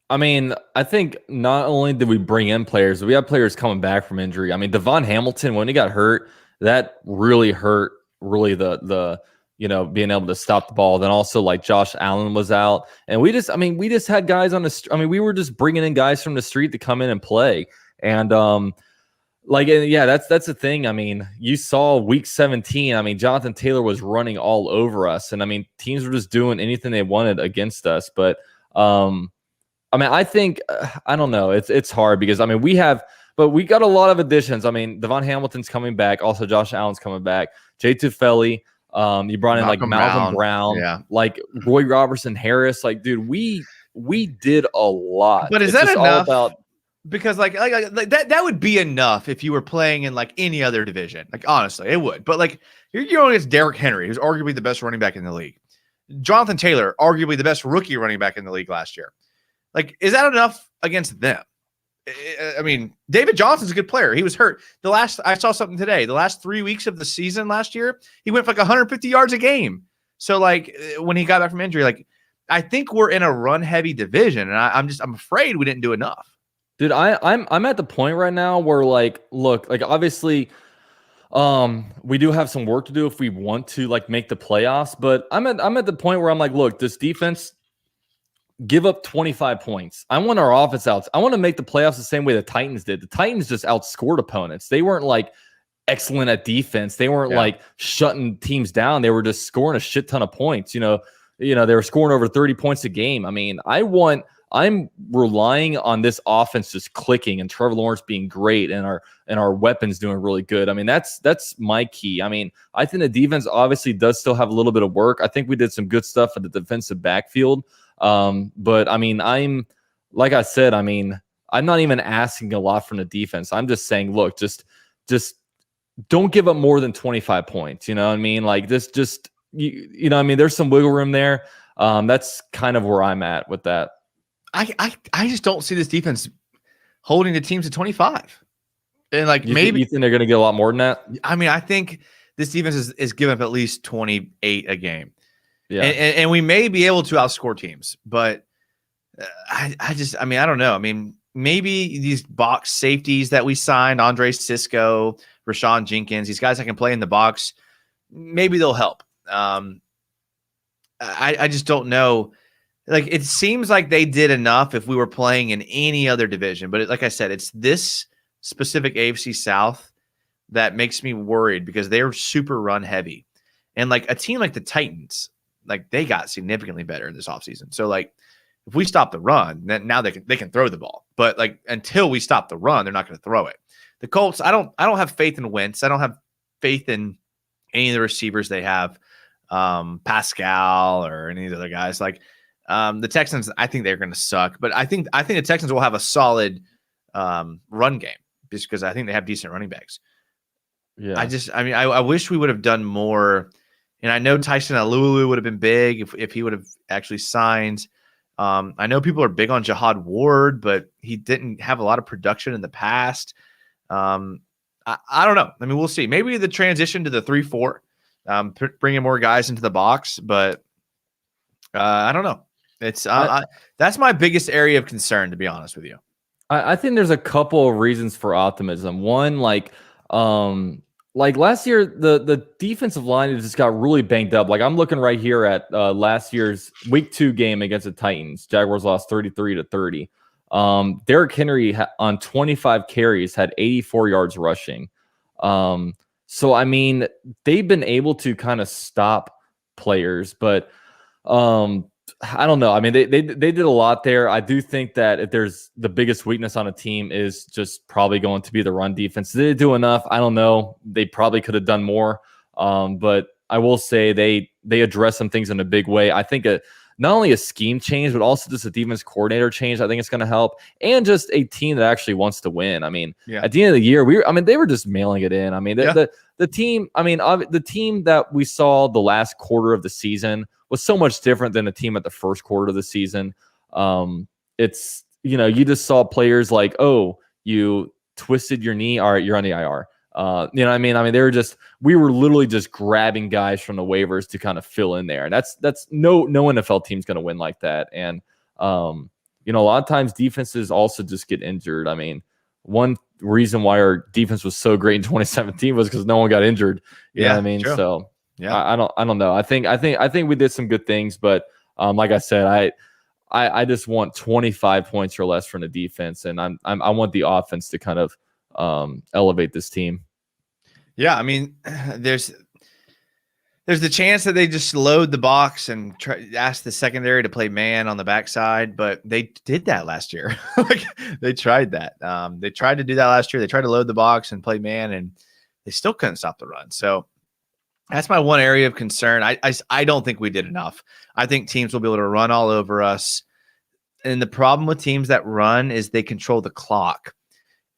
[SPEAKER 4] I mean, I think not only did we bring in players, but we have players coming back from injury. I mean, Devon Hamilton, when he got hurt, that really hurt the being able to stop the ball. Then also Josh Allen was out, and we just had guys on the we were just bringing in guys from the street to come in and play. And that's the thing. I mean, you saw week 17. I mean, Jonathan Taylor was running all over us, and I mean, teams were just doing anything they wanted against us. But I think I don't know. It's hard because we got a lot of additions. I mean, Devon Hamilton's coming back. Also, Josh Allen's coming back. Jay Tufele. You brought in Malcolm Brown, Roy Robertson Harris. Dude, we did a lot.
[SPEAKER 5] But is that enough? Because that would be enough if you were playing in any other division. Honestly, it would. But you're going against Derrick Henry, who's arguably the best running back in the league. Jonathan Taylor, arguably the best rookie running back in the league last year. Is that enough against them? I mean, David Johnson's a good player. He was hurt. I saw something today. The last 3 weeks of the season last year, he went for 150 yards a game. So when he got back from injury, I think we're in a run-heavy division, and I'm afraid we didn't do enough.
[SPEAKER 4] Dude, I'm at the point right now where like, look, like obviously, we do have some work to do if we want to like make the playoffs. But I'm at the point where I'm like, look, this defense give up 25 points. I want our offense out. I want to make the playoffs the same way the Titans did. The Titans just outscored opponents. They weren't like excellent at defense. They weren't like shutting teams down. They were just scoring a shit ton of points. You know, they were scoring over 30 points a game. I mean, I'm relying on this offense just clicking and Trevor Lawrence being great and our weapons doing really good. I mean, that's my key. I mean, I think the defense obviously does still have a little bit of work. I think we did some good stuff at the defensive backfield. But I mean, like I said, I mean, I'm not even asking a lot from the defense. I'm just saying, look, just don't give up more than 25 points. You know what I mean? Like this, you know what I mean? There's some wiggle room there. That's kind of where I'm at with that.
[SPEAKER 5] I just don't see this defense holding the teams to 25. And like
[SPEAKER 4] you
[SPEAKER 5] maybe
[SPEAKER 4] you think they're going to get a lot more than that?
[SPEAKER 5] I mean, I think this defense is giving up at least 28 a game.
[SPEAKER 4] Yeah.
[SPEAKER 5] And we may be able to outscore teams, but I don't know. I mean, maybe these box safeties that we signed, Andre Sisco, Rashawn Jenkins, these guys that can play in the box, maybe they'll help. I just don't know. Like, it seems like they did enough if we were playing in any other division. But like I said, it's this specific AFC South that makes me worried because they're super run heavy. And like a team like the Titans, like they got significantly better this offseason. So like if we stop the run, then now they can throw the ball. But like until we stop the run, they're not going to throw it. The Colts, I don't have faith in Wentz. I don't have faith in any of the receivers they have, Pascal or any of the other guys. Like the Texans, I think they're going to suck. But I think the Texans will have a solid run game just because I think they have decent running backs.
[SPEAKER 4] Yeah.
[SPEAKER 5] I wish we would have done more. And I know Tyson Alulu would have been big if he would have actually signed. I know people are big on Jihad Ward, but he didn't have a lot of production in the past. I don't know. I mean, we'll see. Maybe the transition to the 3-4, bringing more guys into the box, but I don't know. It's that's my biggest area of concern, to be honest with you.
[SPEAKER 4] I think there's a couple of reasons for optimism. One, like last year, the defensive line just got really banged up. Like I'm looking right here at last year's week 2 game against the Titans. Jaguars lost 33-30. Derrick Henry on 25 carries had 84 yards rushing. So I mean, they've been able to kind of stop players, but I don't know. I mean, they did a lot there. I do think that if there's the biggest weakness on a team is just probably going to be the run defense. Did they do enough? I don't know. They probably could have done more. But I will say they address some things in a big way. I think not only a scheme change, but also just a defense coordinator change. I think it's going to help, and just a team that actually wants to win. I mean, at the end of the year, they were just mailing it in. I mean, the team. I mean, the team that we saw the last quarter of the season was so much different than the team at the first quarter of the season. It's, you just saw players like, oh, you twisted your knee. All right, you're on the IR. You know what I mean? I mean, we were literally just grabbing guys from the waivers to kind of fill in there. And that's no NFL team's going to win like that. And, a lot of times defenses also just get injured. I mean, one reason why our defense was so great in 2017 was because no one got injured. You know what I mean? True. So yeah, I don't know. I think we did some good things, but like I said, I just want 25 points or less from the defense, and I want the offense to kind of elevate this team.
[SPEAKER 5] Yeah, I mean, there's the chance that they just load the box and ask the secondary to play man on the backside, but they did that last year. Like they tried that. They tried to do that last year. They tried to load the box and play man, and they still couldn't stop the run. So that's my one area of concern. I don't think we did enough. I think teams will be able to run all over us. And the problem with teams that run is they control the clock.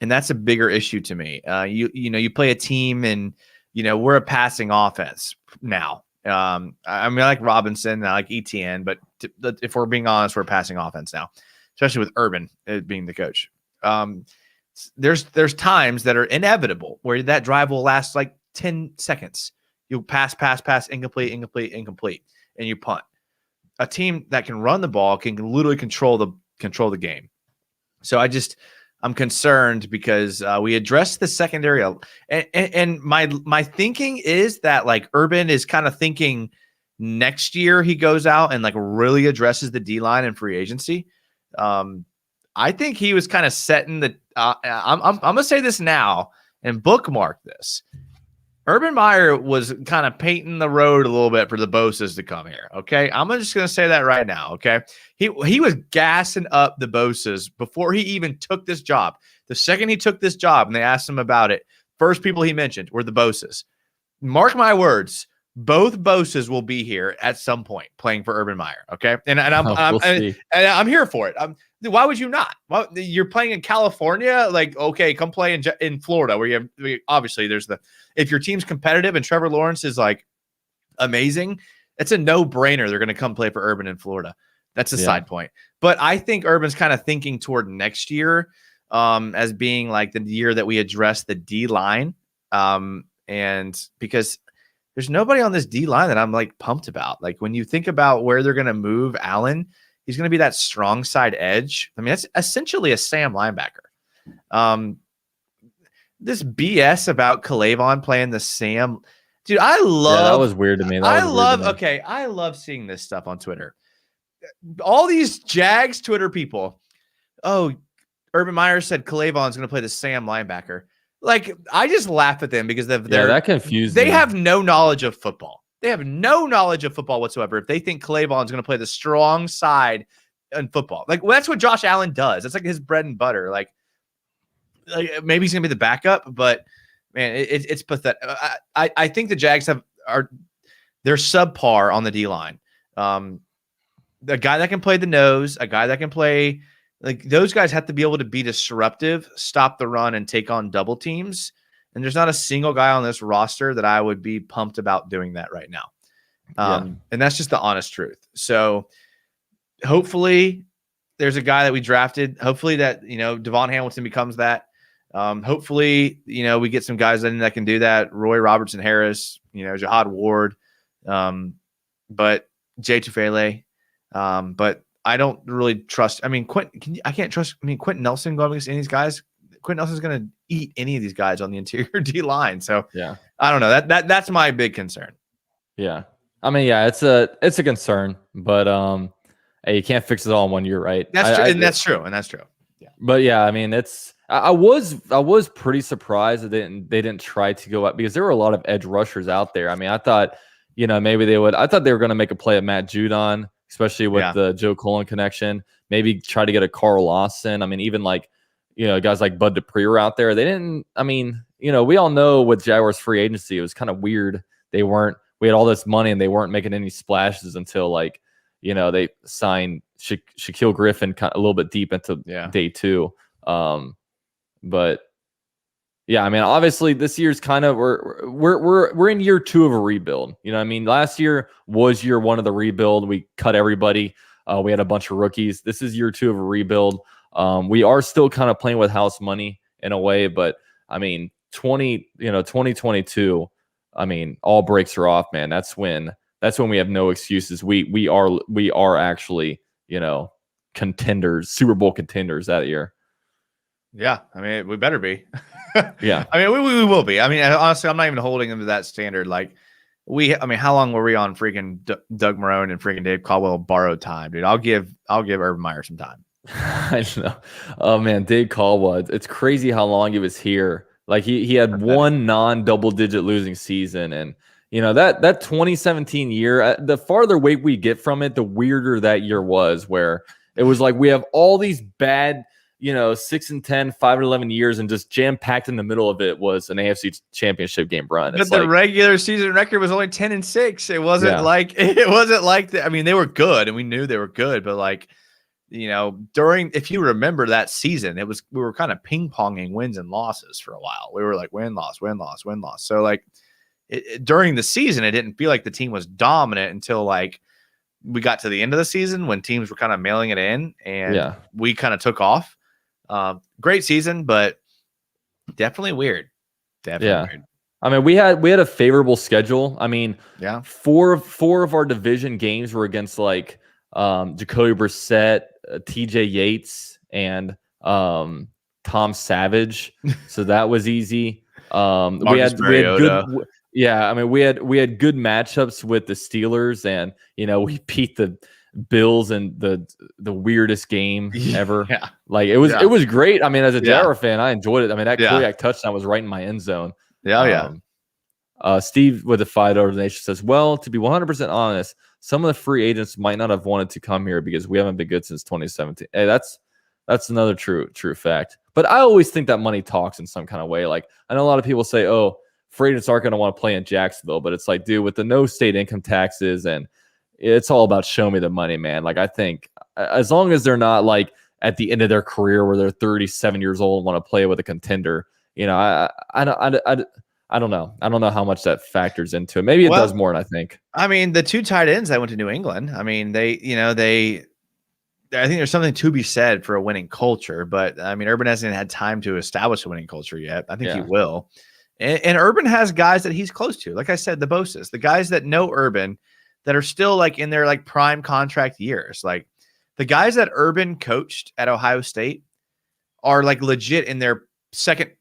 [SPEAKER 5] And that's a bigger issue to me. You play a team and, we're a passing offense now. I mean, I like Robinson, I like ETN, but if we're being honest, we're a passing offense now, especially with Urban being the coach. There's times that are inevitable where that drive will last like 10 seconds. You pass, incomplete, and you punt. a team that can run the ball can literally control the game. So I'm concerned because we addressed the secondary, and my thinking is that like Urban is kind of thinking next year he goes out and like really addresses the D line and free agency. I think he was kind of setting the. I'm gonna say this now and bookmark this. Urban Meyer was kind of painting the road a little bit for the Boses to come here. Okay, I'm just gonna say that right now. Okay, he was gassing up the Boses before he even took this job. The second he took this job and they asked him about it, first people he mentioned were the Boses. Mark my words, both Boses will be here at some point playing for Urban Meyer. Okay, and I'm here for it. Why would you not? Well, you're playing in California. Like, okay, come play in Florida, where you have obviously there's if your team's competitive and Trevor Lawrence is like amazing, it's a no-brainer. They're going to come play for Urban in Florida. That's a side point. But I think Urban's kind of thinking toward next year as being like the year that we address the D line, and because there's nobody on this D line that I'm like pumped about. Like when you think about where they're going to move Allen. He's going to be that strong side edge. I mean, that's essentially a Sam linebacker. This BS about Calavon playing the Sam, dude. I love.
[SPEAKER 4] Yeah, that was weird to me. I
[SPEAKER 5] love seeing this stuff on Twitter. All these Jags Twitter people. Oh, Urban Meyer said Calavon's going to play the Sam linebacker. Like, I just laugh at them because
[SPEAKER 4] that confused.
[SPEAKER 5] They have no knowledge of football. They have no knowledge of football whatsoever if they think Calavon's going to play the strong side in football. Like, well, that's what Josh Allen does. That's like his bread and butter. Like maybe he's going to be the backup, but man, it's pathetic. I think the Jags they're subpar on the D line. The guy that can play the nose, a guy that can play like those guys have to be able to be disruptive, stop the run, and take on double teams. And there's not a single guy on this roster that I would be pumped about doing that right now. And that's just the honest truth. So hopefully there's a guy that we drafted. Hopefully that, Devon Hamilton becomes that. Hopefully, we get some guys in that can do that. Roy Robertson Harris, Jihad Ward, but Jay Tufele. But I don't really trust. I mean, I can't trust. I mean, Quentin Nelson going against any of these guys. Quentin Nelson's going to eat any of these guys on the interior D line. So
[SPEAKER 4] yeah,
[SPEAKER 5] I don't know. That's my big concern.
[SPEAKER 4] Yeah, I mean, yeah, it's a concern, but hey, you can't fix it all in 1 year, right?
[SPEAKER 5] That's true, and that's true. Yeah,
[SPEAKER 4] but yeah, I mean, I was pretty surprised that they didn't try to go up because there were a lot of edge rushers out there. I mean, I thought maybe they would. I thought they were going to make a play at Matt Judon, especially with the Joe Cullen connection. Maybe try to get a Carl Lawson. I mean, even like. Guys like Bud Dupree were out there. They didn't, I mean, we all know with Jaguars free agency, it was kind of weird. We had all this money and they weren't making any splashes until like, they signed Shaquille Griffin kind of a little bit deep into day two. But yeah, I mean, obviously this year's kind of, we're in year 2 of a rebuild. I mean, last year was year 1 of the rebuild. We cut everybody. We had a bunch of rookies. This is year 2 of a rebuild. We are still kind of playing with house money in a way, but I mean, 2022, I mean, all breaks are off, man. That's when we have no excuses. We are actually, contenders, Super Bowl contenders that year.
[SPEAKER 5] Yeah. I mean, we better be.
[SPEAKER 4] Yeah.
[SPEAKER 5] I mean, we will be. I mean, honestly, I'm not even holding them to that standard. Like how long were we on freaking Doug Marrone and freaking Dave Caldwell borrowed time, dude? I'll give Urban Meyer some time.
[SPEAKER 4] I know. Oh man, Dave Caldwell. It's crazy how long he was here. Like he had one non-double-digit losing season, and that 2017 year. The farther away we get from it, the weirder that year was. Where it was like we have all these bad, 6-10, 5-11 years, and just jam-packed in the middle of it was an AFC Championship game run.
[SPEAKER 5] But the regular season record was only 10-6. It wasn't like that. I mean, they were good, and we knew they were good, but like. If you remember that season, we were kind of ping-ponging wins and losses for a while. We were like win, loss, win, loss, win, loss. So like during the season, it didn't feel like the team was dominant until like we got to the end of the season when teams were kind of mailing it in and we kind of took off. Great season, but definitely weird. Weird.
[SPEAKER 4] I mean, we had a favorable schedule. I mean, 4 of our division games were against like Jacoby Brissett, TJ Yates, and Tom Savage. So that was easy. We had good. Yeah, I mean, we had good matchups with the Steelers, and we beat the Bills in the weirdest game ever.
[SPEAKER 5] Yeah.
[SPEAKER 4] Like it was great. I mean, as a Jaguar fan, I enjoyed it. I mean, that Koyak touchdown was right in my end zone. Steve with the $5 donation says, well, to be 100% honest, some of the free agents might not have wanted to come here because we haven't been good since 2017. Hey, that's another true fact. But I always think that money talks in some kind of way. Like, I know a lot of people say, oh, free agents aren't going to want to play in Jacksonville, but it's like, dude, with the no state income taxes, and it's all about show me the money, man. Like, I think as long as they're not like at the end of their career where they're 37 years old and want to play with a contender, I don't know. I don't know how much that factors into it. Maybe it does more than I think.
[SPEAKER 5] I mean, the two tight ends that went to New England, I mean, I think there's something to be said for a winning culture, but I mean, Urban hasn't had time to establish a winning culture yet. I think he will. And Urban has guys that he's close to. Like I said, the Bosa's, the guys that know Urban that are still like in their like prime contract years. Like the guys that Urban coached at Ohio State are like legit in their second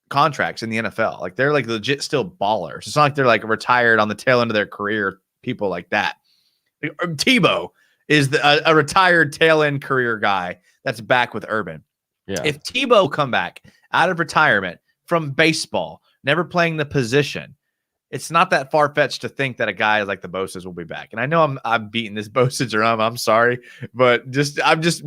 [SPEAKER 5] contracts in the NFL. Like they're like legit still ballers. It's not like they're like retired on the tail end of their career, people like that. Tebow is a retired tail end career guy that's back with Urban.
[SPEAKER 4] Yeah.
[SPEAKER 5] If Tebow come back out of retirement from baseball, never playing the position, it's not that far-fetched to think that a guy like the Bosa's will be back. And I know I'm beating this Bosa drum. I'm sorry, but I'm just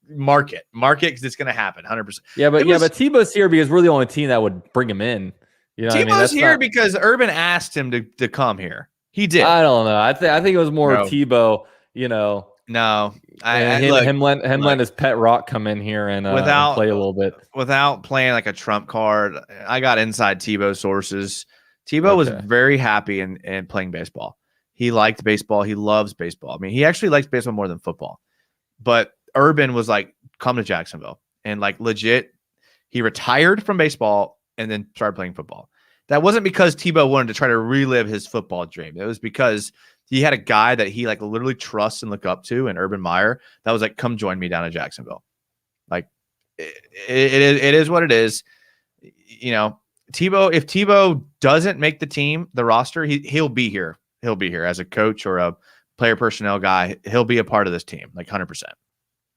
[SPEAKER 5] mark it because it's going to happen 100%.
[SPEAKER 4] Yeah, but Tebow's here because we're the only team that would bring him in.
[SPEAKER 5] Tebow's here because Urban asked him to come here. He did.
[SPEAKER 4] I don't know. I think it was more Tebow.
[SPEAKER 5] No,
[SPEAKER 4] him letting his pet rock come in here and play a little bit
[SPEAKER 5] without playing like a trump card. I got inside Tebow sources. Tebow was very happy in playing baseball. He liked baseball. He loves baseball. I mean, he actually likes baseball more than football. But Urban was like, come to Jacksonville. And like legit, he retired from baseball and then started playing football. That wasn't because Tebow wanted to try to relive his football dream. It was because he had a guy that he like literally trusts and look up to, in Urban Meyer, that was like, come join me down in Jacksonville. Like it is what it is. Tebow, if Tebow doesn't make the team, the roster, he'll be here. He'll be here as a coach or a player personnel guy. He'll be a part of this team, like 100%.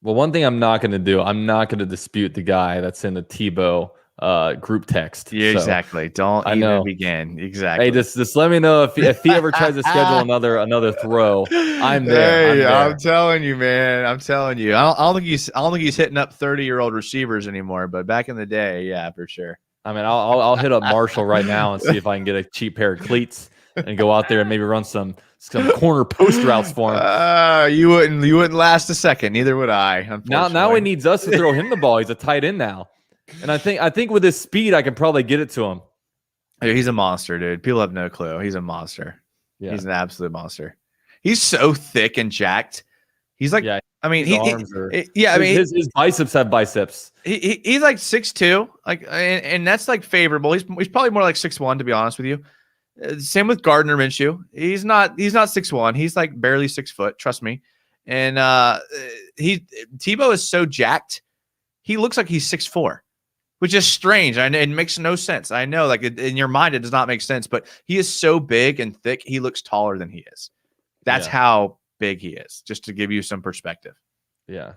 [SPEAKER 4] Well, one thing I'm not going to do, I'm not going to dispute the guy that's in the Tebow group text.
[SPEAKER 5] Yeah, exactly. Don't even begin. Exactly.
[SPEAKER 4] Hey, just let me know if he ever tries to schedule another throw. I'm there.
[SPEAKER 5] Hey, I'm telling you, man. I'm telling you. I don't think he's hitting up 30-year-old receivers anymore. But back in the day, yeah, for sure.
[SPEAKER 4] I mean, I'll hit up Marshall right now and see if I can get a cheap pair of cleats and go out there and maybe run some corner post routes for him.
[SPEAKER 5] You wouldn't last a second. Neither would I.
[SPEAKER 4] Now he needs us to throw him the ball. He's a tight end now, and I think with his speed, I can probably get it to him.
[SPEAKER 5] He's a monster, dude. People have no clue. He's a monster.
[SPEAKER 4] Yeah.
[SPEAKER 5] He's an absolute monster. He's so thick and jacked. He's like, I mean, his
[SPEAKER 4] biceps have biceps.
[SPEAKER 5] He's like 6'2", like, and that's like favorable. He's probably more like 6'1", to be honest with you. Same with Gardner Minshew. He's not 6'1". He's like barely 6 foot. Trust me. And Tebow is so jacked. He looks like he's 6'4", which is strange. And it makes no sense. I know, like in your mind, it does not make sense. But he is so big and thick. He looks taller than he is. That's how big he is. Just to give you some perspective.
[SPEAKER 4] Yeah.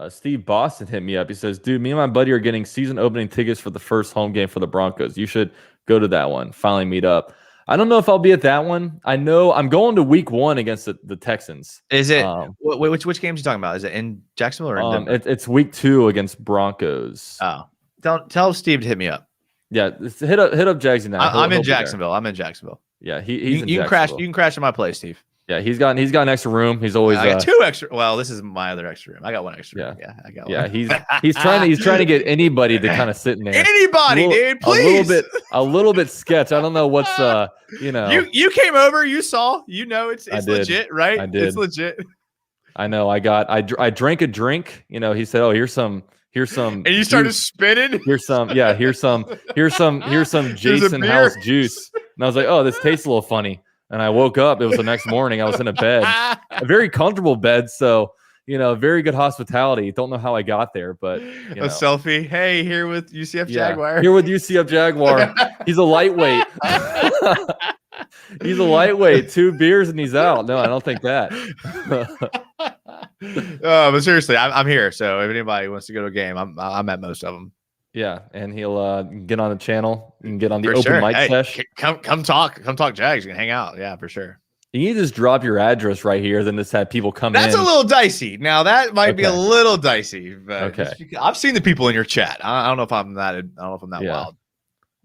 [SPEAKER 4] Steve Boston hit me up. He says, dude, me and my buddy are getting season opening tickets for the first home game for the Broncos. You should go to that one. Finally meet up. I don't know if I'll be at that one. I know I'm going to week 1 against the Texans.
[SPEAKER 5] Is it? Which games are you talking about? Is it in Jacksonville or in Denver?
[SPEAKER 4] It's week 2 against Broncos.
[SPEAKER 5] Oh, tell Steve to hit me up.
[SPEAKER 4] Yeah, hit up Jagsy now.
[SPEAKER 5] I'm in Jacksonville. I'm in Jacksonville.
[SPEAKER 4] Yeah, he's in
[SPEAKER 5] you can
[SPEAKER 4] Jacksonville.
[SPEAKER 5] You can crash in my place, Steve.
[SPEAKER 4] Yeah, he's got an extra room. He's always
[SPEAKER 5] I got 2 extra. Well, this is my other extra room. I got 1 extra room. Yeah, I got 1.
[SPEAKER 4] Yeah, he's trying to get anybody to kind of sit in there.
[SPEAKER 5] Anybody, dude, please.
[SPEAKER 4] A little bit sketch. I don't know what's
[SPEAKER 5] You came over, you saw, it's legit, right?
[SPEAKER 4] I did.
[SPEAKER 5] It's legit.
[SPEAKER 4] I know. I drank a drink. He said, "Oh, here's some."
[SPEAKER 5] And you started spinning.
[SPEAKER 4] Here's some Jason House juice. And I was like, "Oh, this tastes a little funny." and I woke up. It was the next morning. I was in a bed, a very comfortable bed. So, very good hospitality. Don't know how I got there, but
[SPEAKER 5] a selfie. Hey, here with UCF Jaguar.
[SPEAKER 4] Here with UCF Jaguar. He's a lightweight. He's a lightweight. 2 beers and he's out. No, I don't think that.
[SPEAKER 5] But seriously, I'm here. So if anybody wants to go to a game, I'm at most of them.
[SPEAKER 4] Yeah, and he'll get on the channel and get on the open mic session.
[SPEAKER 5] Come talk Jags. You can hang out. Yeah, for sure.
[SPEAKER 4] You just drop your address right here, then just have people come in.
[SPEAKER 5] That's a little dicey. Now that might be a little dicey. But I've seen the people in your chat. I don't know if I'm that. Wild.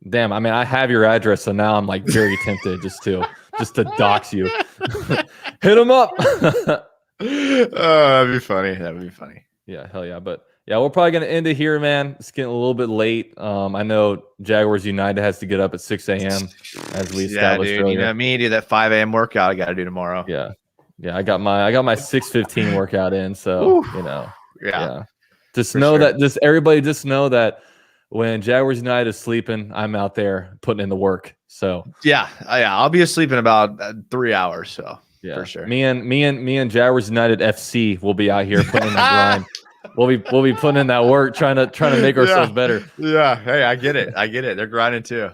[SPEAKER 4] Damn. I mean, I have your address, so now I'm like very tempted just to dox you. Hit him up.
[SPEAKER 5] That'd be funny. That would be funny.
[SPEAKER 4] Yeah, hell yeah. But yeah, we're probably gonna end it here, man. It's getting a little bit late. I know Jaguars United has to get up at 6 a.m. as we established earlier.
[SPEAKER 5] You know me, do that 5 a.m. workout I got to do tomorrow.
[SPEAKER 4] Yeah. I got my 6:15 workout in. So Just know that everybody just know that when Jaguars United is sleeping, I'm out there putting in the work. So
[SPEAKER 5] I'll be asleep in about 3 hours. So for sure.
[SPEAKER 4] Me and Jaguars United FC will be out here putting in that grind. We'll be putting in that work, trying to make ourselves better.
[SPEAKER 5] Yeah. Hey, I get it. They're grinding too.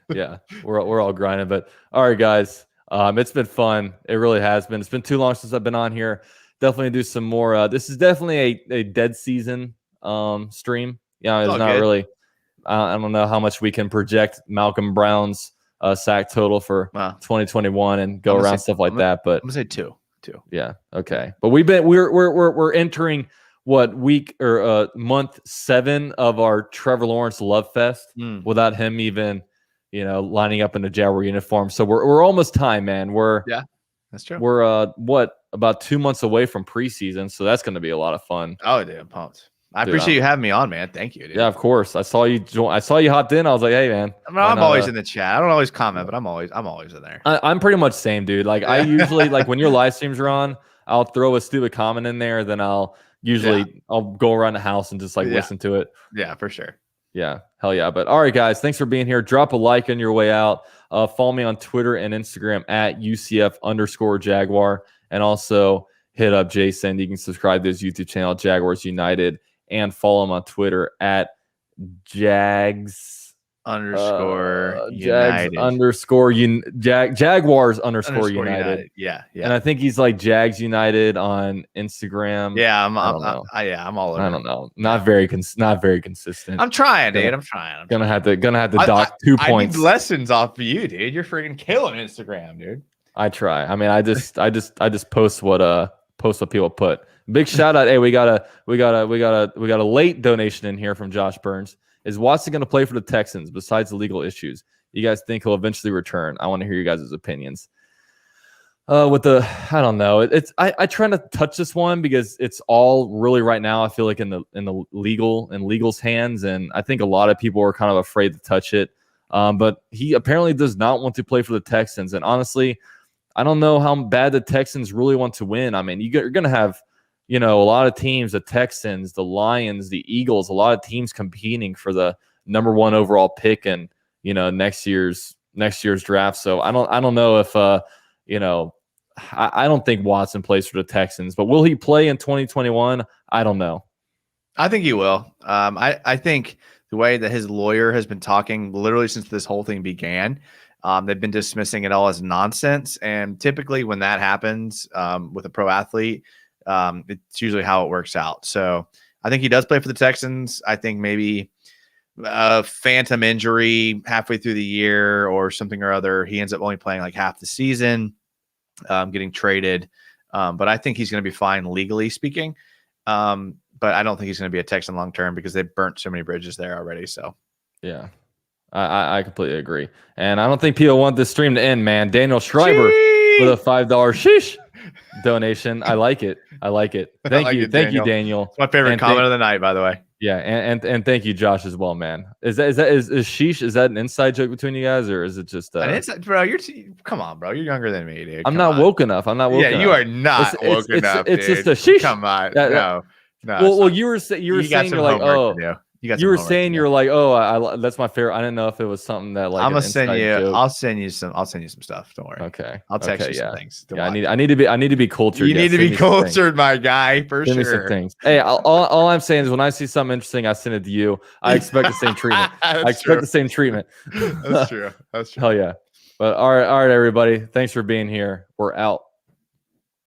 [SPEAKER 4] Yeah, we're all grinding. But all right, guys, it's been fun. It really has been. It's been too long since I've been on here. Definitely do some more. This is definitely a dead season stream. Yeah, it's not good. Really. I don't know how much we can project Malcolm Brown's sack total for 2021 and go around stuff like that. But
[SPEAKER 5] I'm gonna say two.
[SPEAKER 4] Yeah. Okay. But we're entering what week or month 7 of our Trevor Lawrence Love Fest without him even, lining up in a Jaguar uniform. So we're almost time, man.
[SPEAKER 5] That's true.
[SPEAKER 4] We're about 2 months away from preseason, so that's going to be a lot of fun.
[SPEAKER 5] Oh, dude, I'm pumped. I appreciate you having me on, man. Thank you, dude.
[SPEAKER 4] Yeah, of course. I saw you hopped in. I was like, hey, man.
[SPEAKER 5] I'm always in the chat. I don't always comment, but I'm always in there.
[SPEAKER 4] I'm pretty much same, dude. Like I usually like when your live streams are on, I'll throw a stupid comment in there, then I'll go around the house and just listen to it.
[SPEAKER 5] Yeah, for sure.
[SPEAKER 4] Yeah, hell yeah. But all right, guys, thanks for being here. Drop a like on your way out. Follow me on Twitter and Instagram at UCF_Jaguar. And also hit up Jason. You can subscribe to his YouTube channel, Jaguars United, and follow him on Twitter at Jaguars United.
[SPEAKER 5] Yeah.
[SPEAKER 4] And I think he's like Jags United on Instagram.
[SPEAKER 5] Yeah, I'm all over.
[SPEAKER 4] I don't know. Not very consistent.
[SPEAKER 5] I'm trying, dude. I'm trying.
[SPEAKER 4] Gonna have to dock 2 points.
[SPEAKER 5] I need lessons off of you, dude. You're freaking killing Instagram, dude.
[SPEAKER 4] I try. I mean, I just post what people put. Big shout out. Hey, we got a late donation in here from Josh Burns. Is Watson going to play for the Texans besides the legal issues? You guys think he'll eventually return? I want to hear you guys' opinions. I don't know. I try not to touch this one because it's all really right now. I feel like in the legal's hands, and I think a lot of people are kind of afraid to touch it. But he apparently does not want to play for the Texans, and honestly, I don't know how bad the Texans really want to win. I mean, you're going to have a lot of teams, the Texans, the Lions, the Eagles, a lot of teams competing for the number 1 overall pick and next year's draft. So I don't know if I don't think Watson plays for the Texans, but will he play in 2021? I don't know.
[SPEAKER 5] I think he will. I think the way that his lawyer has been talking literally since this whole thing began, they've been dismissing it all as nonsense. And typically when that happens with a pro athlete, it's usually how it works out. So I think he does play for the Texans. I think maybe a phantom injury halfway through the year or something or other, he ends up only playing like half the season, getting traded. But I think he's going to be fine legally speaking. But I don't think he's going to be a Texan long term because they've burnt so many bridges there already. So
[SPEAKER 4] yeah, I completely agree. And I don't think people want this stream to end, man. Daniel Schreiber with a $5 sheesh donation. I like it. Thank you, Daniel.
[SPEAKER 5] It's my favorite comment of the night, by the way.
[SPEAKER 4] Yeah, and thank you, Josh, as well, man. Is sheesh? Is that an inside joke between you guys, or is it just?
[SPEAKER 5] Bro, come on, bro. You're younger than me, dude.
[SPEAKER 4] I'm not woke enough.
[SPEAKER 5] Yeah, you are not woke enough.
[SPEAKER 4] It's just a sheesh.
[SPEAKER 5] Come on, no.
[SPEAKER 4] Well, you were saying you're like, oh, You were saying you're like, oh, that's my favorite. I didn't know if it was something that like
[SPEAKER 5] I'm gonna send you.
[SPEAKER 4] joke.
[SPEAKER 5] I'll send you some stuff. Don't worry.
[SPEAKER 4] Okay.
[SPEAKER 5] I'll text you some things.
[SPEAKER 4] Yeah, I need to be cultured.
[SPEAKER 5] You need to be cultured, my guy, for
[SPEAKER 4] send
[SPEAKER 5] sure.
[SPEAKER 4] Me some things. Hey, all I'm saying is when I see something interesting, I send it to you. I expect the same treatment. The same treatment.
[SPEAKER 5] That's true. That's true.
[SPEAKER 4] Hell yeah. But all right, everybody. Thanks for being here. We're out.